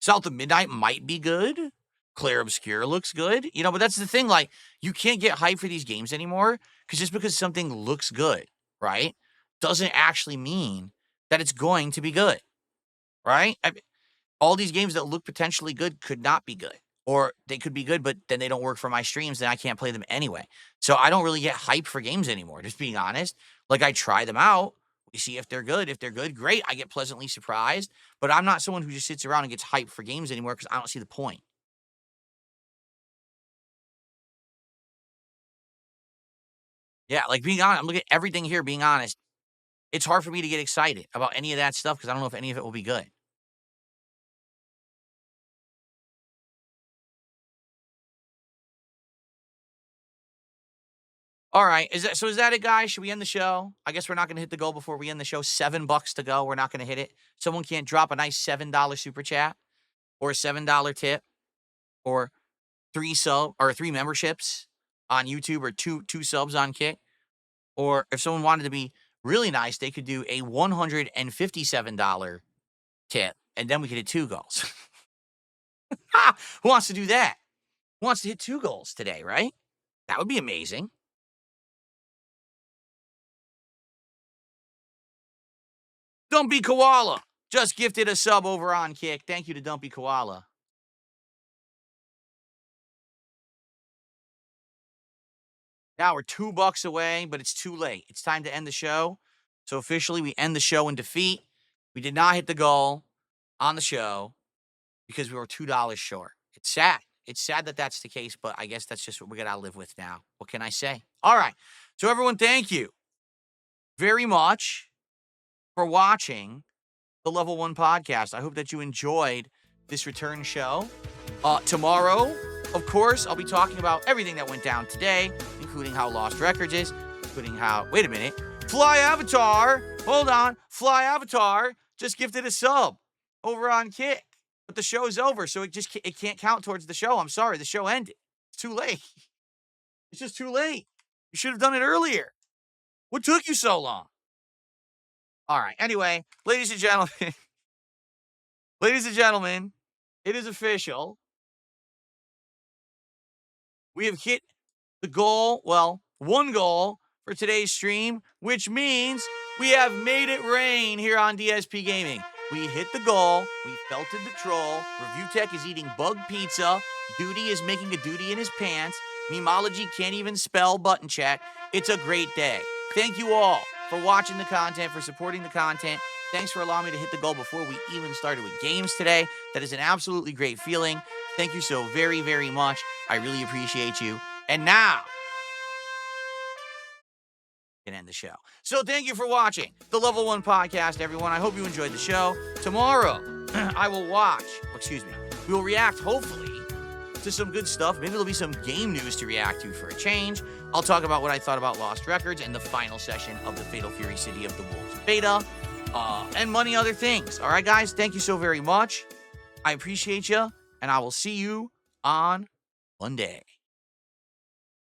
South of Midnight might be good. Clair Obscure looks good. But that's the thing. Like, you can't get hype for these games anymore because just because something looks good, right, doesn't actually mean that it's going to be good, right? All these games that look potentially good could not be good. Or they could be good, but then they don't work for my streams, then I can't play them anyway. So I don't really get hype for games anymore, just being honest. Like, I try them out. We see if they're good. If they're good, great. I get pleasantly surprised. But I'm not someone who just sits around and gets hyped for games anymore because I don't see the point. Yeah, like being honest, I'm looking at everything here, being honest. It's hard for me to get excited about any of that stuff because I don't know if any of it will be good. All right. Is that it, guys? Should we end the show? I guess we're not going to hit the goal before we end the show. $7 to go. We're not going to hit it. Someone can't drop a nice $7 super chat or a $7 tip or three memberships on YouTube or two subs on Kick. Or if someone wanted to be really nice, they could do a $157 tip, and then we could hit 2 goals. Who wants to do that? Who wants to hit 2 goals today, right? That would be amazing. Dumpy Koala just gifted a sub over on Kick. Thank you to Dumpy Koala. Now we're $2 away, but it's too late. It's time to end the show. So officially, we end the show in defeat. We did not hit the goal on the show because we were $2 short. It's sad. It's sad that that's the case, but I guess that's just what we got to live with now. What can I say? All right. So everyone, thank you very much for watching the Level 1 podcast. I hope that you enjoyed this return show. Tomorrow, of course, I'll be talking about everything that went down today, including how Lost Records is, including how, wait a minute, Fly Avatar, hold on, Fly Avatar just gifted a sub over on Kick. But the show's over, so it can't count towards the show. I'm sorry, the show ended. It's too late. It's just too late. You should have done it earlier. What took you so long? All right. Anyway, ladies and gentlemen, it is official. We have hit the goal, well, 1 goal for today's stream, which means we have made it rain here on DSP Gaming. We hit the goal. We felted the troll. Review Tech is eating bug pizza. Duty is making a duty in his pants. Memology can't even spell button check. It's a great day. Thank you all for watching the content, for supporting the content. Thanks for allowing me to hit the goal before we even started with games today. That is an absolutely great feeling. Thank you so very, very much. I really appreciate you. And now, can end the show. So thank you for watching the Level 1 podcast, everyone. I hope you enjoyed the show. Tomorrow, I will we will react, hopefully, to some good stuff. Maybe there'll be some game news to react to for a change. I'll talk about what I thought about Lost Records and the final session of the Fatal Fury City of the Wolves beta, and many other things. All right, guys, thank you so very much. I appreciate you, and I will see you on Monday.